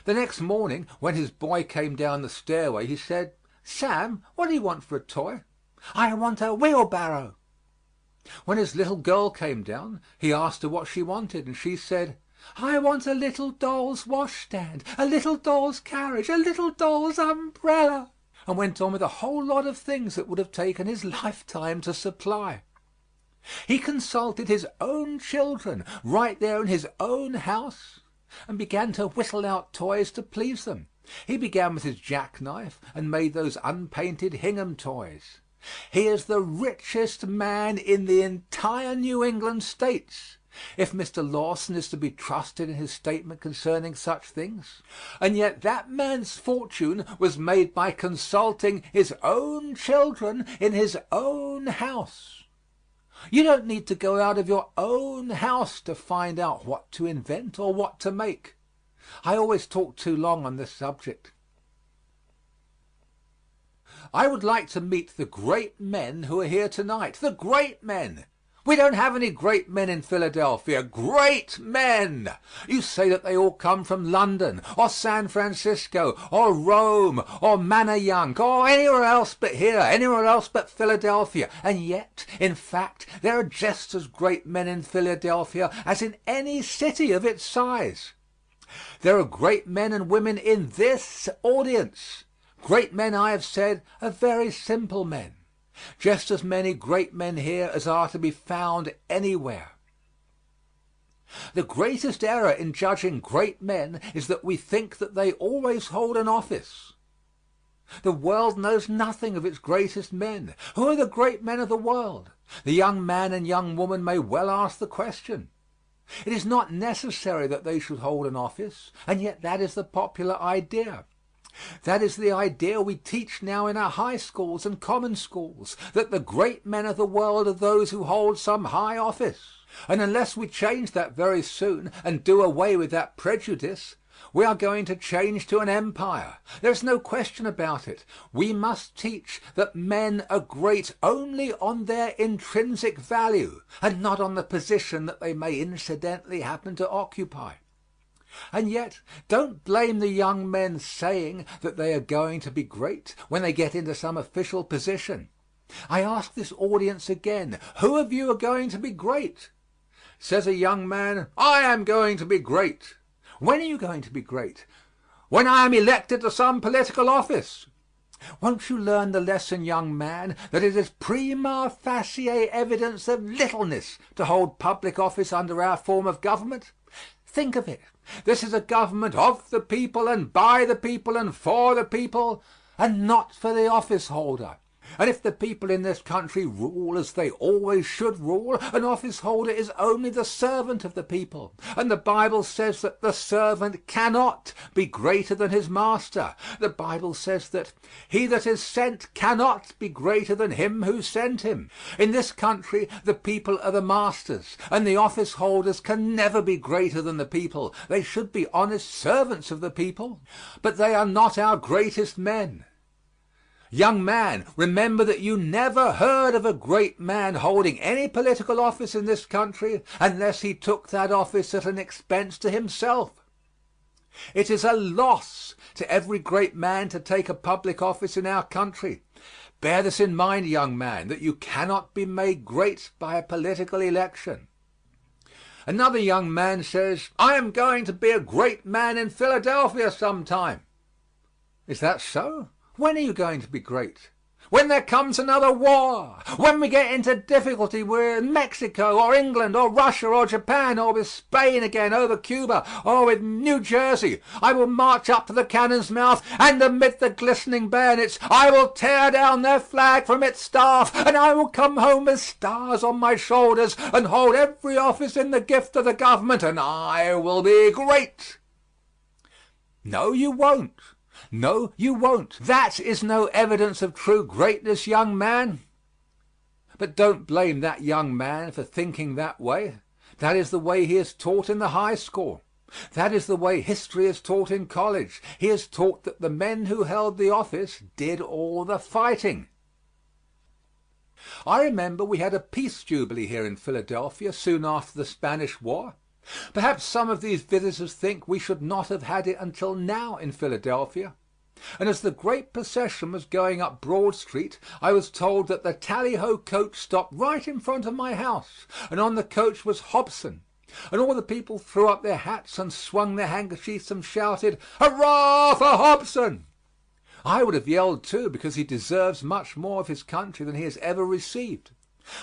The next morning when his boy came down the stairway, he said, "Sam, what do you want for a toy?" "I want a wheelbarrow." When his little girl came down, he asked her what she wanted, and she said, "I want a little doll's washstand, a little doll's carriage, a little doll's umbrella," and went on with a whole lot of things that would have taken his lifetime to supply. He consulted his own children right there in his own house and began to whittle out toys to please them. He began with his jackknife and made those unpainted Hingham toys. He is the richest man in the entire New England states, if Mr. Lawson is to be trusted in his statement concerning such things. And yet that man's fortune was made by consulting his own children in his own house. You don't need to go out of your own house to find out what to invent or what to make. I always talk too long on this subject. I would like to meet the great men who are here tonight. The great men. We don't have any great men in Philadelphia. Great men! You say that they all come from London or San Francisco or Rome or Manayunk or anywhere else but here, anywhere else but Philadelphia. And yet, in fact, there are just as great men in Philadelphia as in any city of its size. There are great men and women in this audience. Great men, I have said, are very simple men. Just as many great men here as are to be found anywhere. The greatest error in judging great men is that we think that they always hold an office. The world knows nothing of its greatest men. Who are the great men of the world? The young man and young woman may well ask the question. It is not necessary that they should hold an office, and yet that is the popular idea. That is the idea we teach now in our high schools and common schools, that the great men of the world are those who hold some high office. And unless we change that very soon and do away with that prejudice, we are going to change to an empire. There is no question about it. We must teach that men are great only on their intrinsic value and not on the position that they may incidentally happen to occupy. And yet, don't blame the young men saying that they are going to be great when they get into some official position. I ask this audience again, who of you are going to be great? Says a young man, "I am going to be great." When are you going to be great? When I am elected to some political office. Won't you learn the lesson, young man, that it is prima facie evidence of littleness to hold public office under our form of government? Think of it. This is a government of the people and by the people and for the people, and not for the office holder. And if the people in this country rule as they always should rule, an office holder is only the servant of the people. And the Bible says that the servant cannot be greater than his master. The Bible says that he that is sent cannot be greater than him who sent him. In this country, the people are the masters, and the office holders can never be greater than the people. They should be honest servants of the people, but they are not our greatest men. Young man, remember that you never heard of a great man holding any political office in this country unless he took that office at an expense to himself. It is a loss to every great man to take a public office in our country. Bear this in mind, young man, that you cannot be made great by a political election. Another young man says, "I am going to be a great man in Philadelphia sometime." Is that so? When are you going to be great? When there comes another war, when we get into difficulty with Mexico or England or Russia or Japan or with Spain again over Cuba or with New Jersey, I will march up to the cannon's mouth, and amid the glistening bayonets I will tear down their flag from its staff, and I will come home with stars on my shoulders and hold every office in the gift of the government, and I will be great. No, you won't. No, you won't. That is no evidence of true greatness, young man. But don't blame that young man for thinking that way. That is the way he is taught in the high school. That is the way history is taught in college. He is taught that the men who held the office did all the fighting. I remember we had a peace jubilee here in Philadelphia soon after the Spanish War. Perhaps some of these visitors think we should not have had it until now in Philadelphia. And as the great procession was going up Broad Street, I was told that the Tally-Ho coach stopped right in front of my house, and on the coach was Hobson. And all the people threw up their hats and swung their handkerchiefs and shouted, "Hurrah for Hobson!" I would have yelled too, because he deserves much more of his country than he has ever received.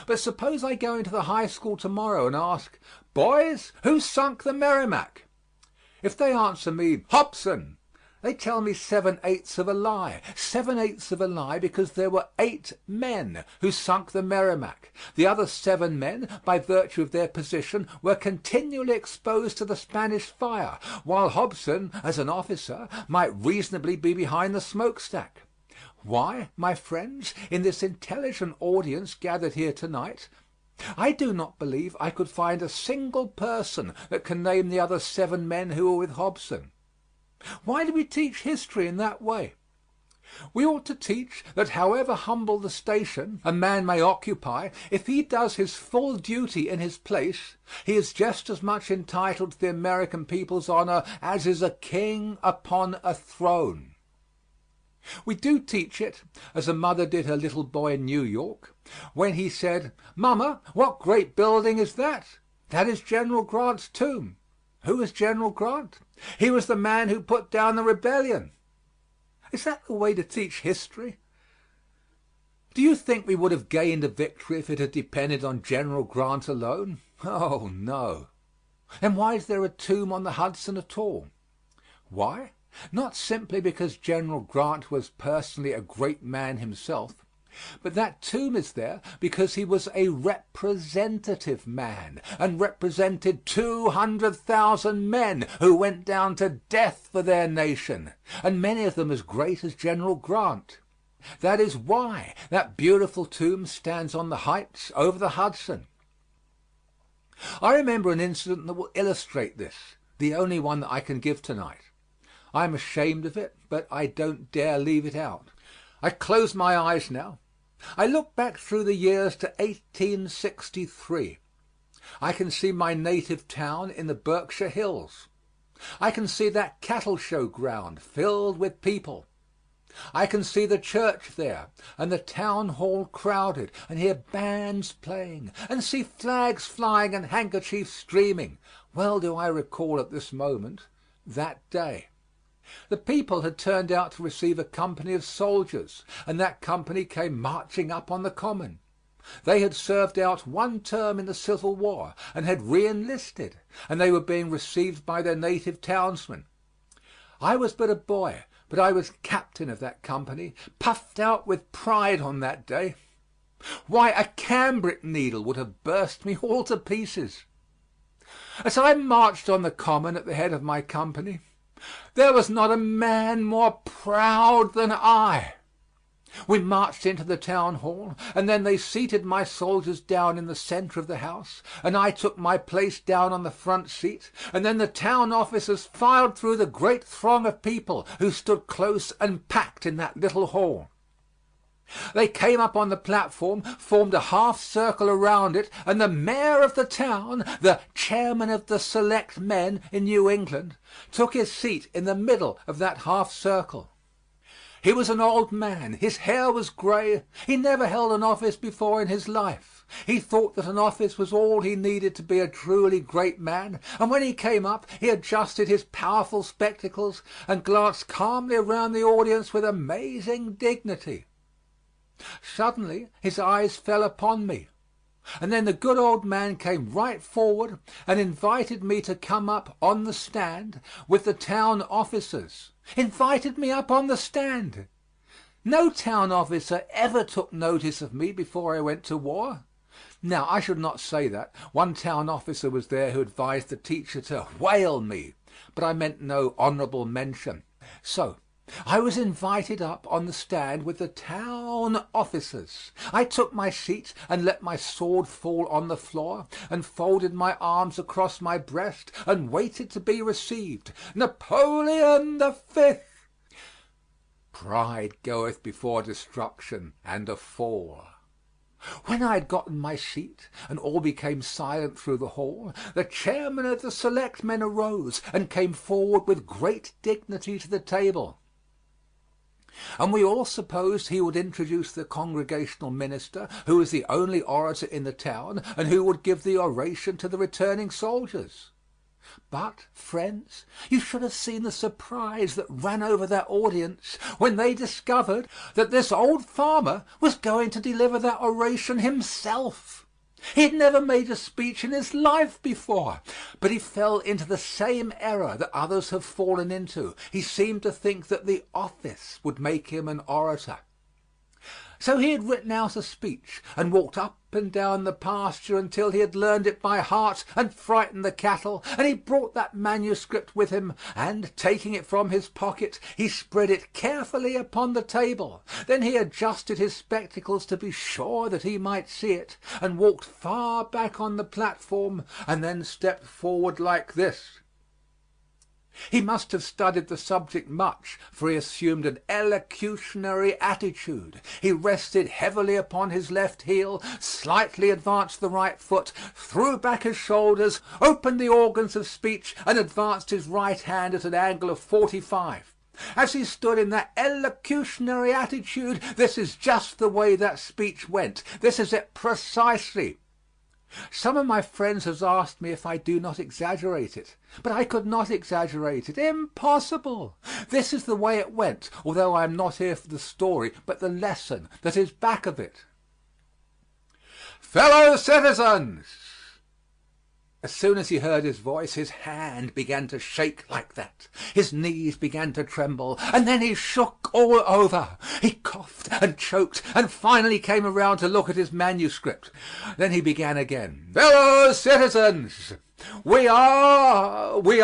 But suppose I go into the high school tomorrow and ask, "Boys, who sunk the Merrimac?" If they answer me, "Hobson," they tell me 7/8 of a lie. 7/8 of a lie, because there were 8 men who sunk the Merrimac. The other 7 men, by virtue of their position, were continually exposed to the Spanish fire, while Hobson, as an officer, might reasonably be behind the smokestack. Why, my friends, in this intelligent audience gathered here tonight, I do not believe I could find a single person that can name the other 7 men who were with Hobson. Why do we teach history in that way? We ought to teach that however humble the station a man may occupy, if he does his full duty in his place, he is just as much entitled to the American people's honor as is a king upon a throne. We do teach it, as a mother did her little boy in New York, when he said, "Mama, what great building is that?" "That is General Grant's tomb." Who was General Grant? He was the man who put down the rebellion. Is that the way to teach history? Do you think we would have gained a victory if it had depended on General Grant alone? Oh, no. Then why is there a tomb on the Hudson at all? Why? Not simply because General Grant was personally a great man himself, but that tomb is there because he was a representative man and represented 200,000 men who went down to death for their nation, and many of them as great as General Grant. That is why that beautiful tomb stands on the heights over the Hudson. I remember an incident that will illustrate this, the only one that I can give tonight. I am ashamed of it, but I don't dare leave it out. I close my eyes now. I look back through the years to 1863. I can see my native town in the Berkshire Hills. I can see that cattle show ground filled with people. I can see the church there and the town hall crowded, and hear bands playing and see flags flying and handkerchiefs streaming. Well do I recall at this moment that day. The people had turned out to receive a company of soldiers, and that company came marching up on the common. They had served out one term in the Civil War and had re-enlisted, and they were being received by their native townsmen. I was but a boy, but I was captain of that company, puffed out with pride on that day. Why, a cambric needle would have burst me all to pieces. As I marched on the common at the head of my company, there was not a man more proud than I. We marched into the town hall, and then they seated my soldiers down in the center of the house, and I took my place down on the front seat, and then the town officers filed through the great throng of people who stood close and packed in that little hall. They came up on the platform, formed a half circle around it, and the mayor of the town, the chairman of the select men in New England, took his seat in the middle of that half circle. He was an old man. His hair was gray. He never held an office before in his life. He thought that an office was all he needed to be a truly great man, and when he came up he adjusted his powerful spectacles and glanced calmly around the audience with amazing dignity. Suddenly his eyes fell upon me, and then the good old man came right forward and invited me to come up on the stand with the town officers. Invited me up on the stand. No town officer ever took notice of me before I went to war. Now, I should not say that. One town officer was there who advised the teacher to whale me, but I meant no honorable mention. So I was invited up on the stand with the town officers. I took my seat and let my sword fall on the floor and folded my arms across my breast and waited to be received. Napoleon the Fifth! Pride goeth before destruction and a fall. When I had gotten my seat and all became silent through the hall, the chairman of the selectmen arose and came forward with great dignity to the table. And we all supposed he would introduce the congregational minister, who was the only orator in the town, and who would give the oration to the returning soldiers. But, friends, you should have seen the surprise that ran over that audience when they discovered that this old farmer was going to deliver that oration himself. He had never made a speech in his life before, but he fell into the same error that others have fallen into. He seemed to think that the office would make him an orator. So he had written out a speech and walked up and down the pasture until he had learned it by heart and frightened the cattle, and he brought that manuscript with him, and taking it from his pocket, he spread it carefully upon the table. Then he adjusted his spectacles to be sure that he might see it, and walked far back on the platform, and then stepped forward like this. He must have studied the subject much, for he assumed an elocutionary attitude. He rested heavily upon his left heel, slightly advanced the right foot, threw back his shoulders, opened the organs of speech, and advanced his right hand at an angle of 45. As he stood in that elocutionary attitude, this is just the way that speech went. This is it precisely. Some of my friends have asked me if I do not exaggerate it, but I could not exaggerate it. Impossible. This is the way it went, although I am not here for the story, but the lesson that is back of it. Fellow citizens! As soon as he heard his voice, his hand began to shake like that. His knees began to tremble, and then he shook all over. He coughed and choked, and finally came around to look at his manuscript. Then he began again. Fellow citizens! We are very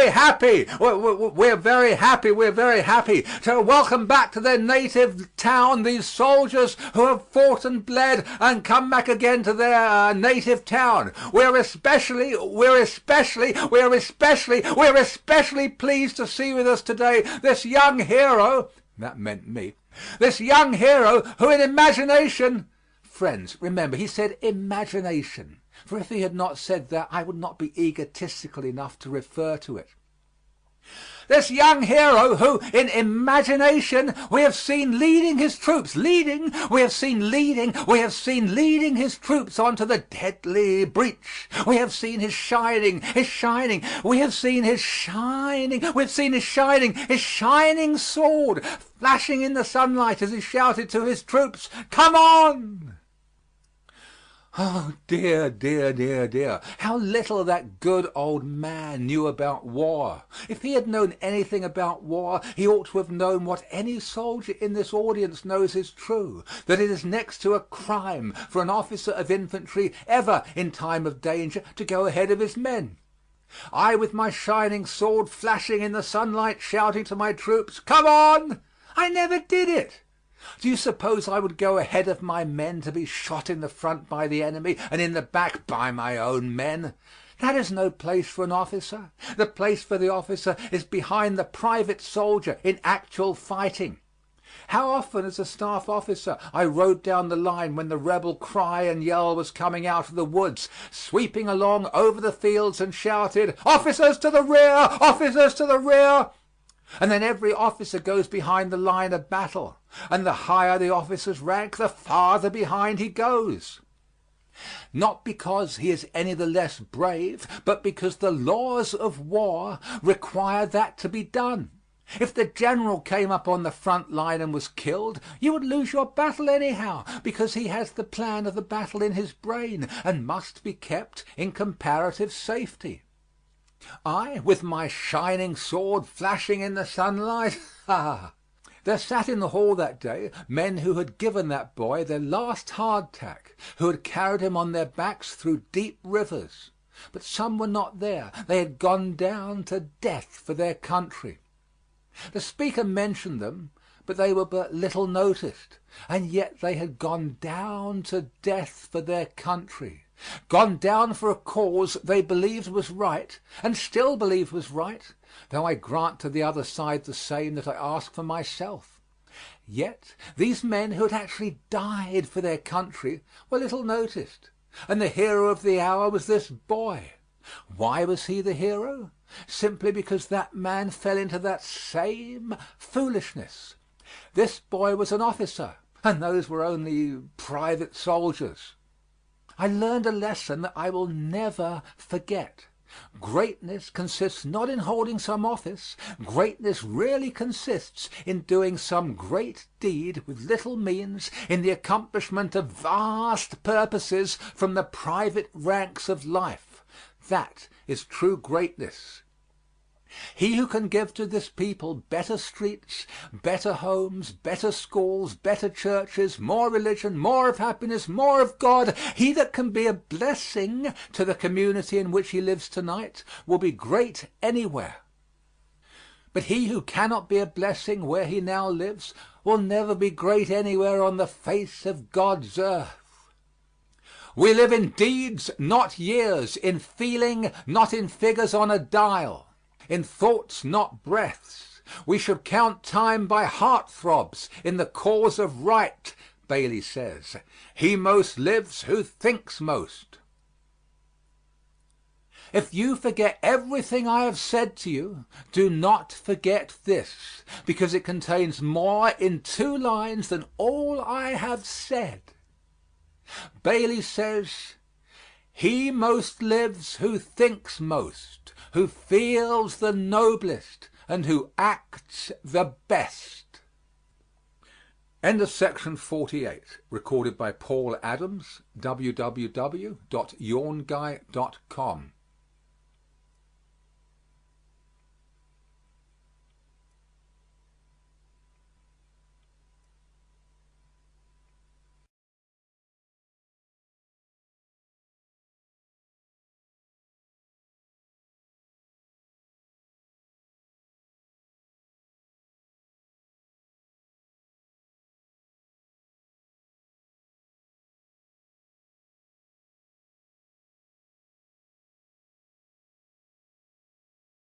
happy. We're very happy to welcome back to their native town these soldiers who have fought and bled and come back again to their native town. We're especially pleased to see with us today this young hero, that meant me, this young hero who in imagination, friends, remember, he said imagination, for if he had not said that, I would not be egotistical enough to refer to it. This young hero who, in imagination, we have seen leading his troops, leading his troops onto the deadly breach. We have seen his shining sword flashing in the sunlight as he shouted to his troops, "Come on!" Oh, dear, dear, dear, dear, how little that good old man knew about war. If he had known anything about war, he ought to have known what any soldier in this audience knows is true, that it is next to a crime for an officer of infantry ever in time of danger to go ahead of his men. I, with my shining sword flashing in the sunlight, shouting to my troops, "Come on!" I never did it. Do you suppose I would go ahead of my men to be shot in the front by the enemy and in the back by my own men? That is no place for an officer. The place for the officer is behind the private soldier in actual fighting. How often as a staff officer I rode down the line when the rebel cry and yell was coming out of the woods, sweeping along over the fields, and shouted, "Officers to the rear! Officers to the rear!" And then every officer goes behind the line of battle, and the higher the officer's rank, the farther behind he goes. Not because he is any the less brave, but because the laws of war require that to be done. If the general came up on the front line and was killed, you would lose your battle anyhow, because he has the plan of the battle in his brain and must be kept in comparative safety. I, with my shining sword flashing in the sunlight, There sat in the hall that day men who had given that boy their last hardtack, who had carried him on their backs through deep rivers. but some were not there. They had gone down to death for their country. The speaker mentioned them, but they were but little noticed, and yet they had gone down to death for their country, gone down for a cause they believed was right, and still believe was right, though I grant to the other side the same that I ask for myself. Yet these men who had actually died for their country were little noticed, and the hero of the hour was this boy. Why was he the hero? Simply because that man fell into that same foolishness. This boy was an officer, and those were only private soldiers. I learned a lesson that I will never forget. Greatness consists not in holding some office. Greatness really consists in doing some great deed with little means, in the accomplishment of vast purposes from the private ranks of life. That is true greatness. He who can give to this people better streets, better homes, better schools, better churches, more religion, more of happiness, more of God, he that can be a blessing to the community in which he lives tonight will be great anywhere. But he who cannot be a blessing where he now lives will never be great anywhere on the face of God's earth. We live in deeds, not years, in feeling, not in figures on a dial, in thoughts, not breaths. We should count time by heart throbs in the cause of right, Bailey says. He most lives who thinks most. If you forget everything I have said to you, do not forget this, because it contains more in 2 lines than all I have said. Bailey says, he most lives who thinks most, who feels the noblest, and who acts the best. End of section 48, recorded by Paul Adams, www.yawnguy.com.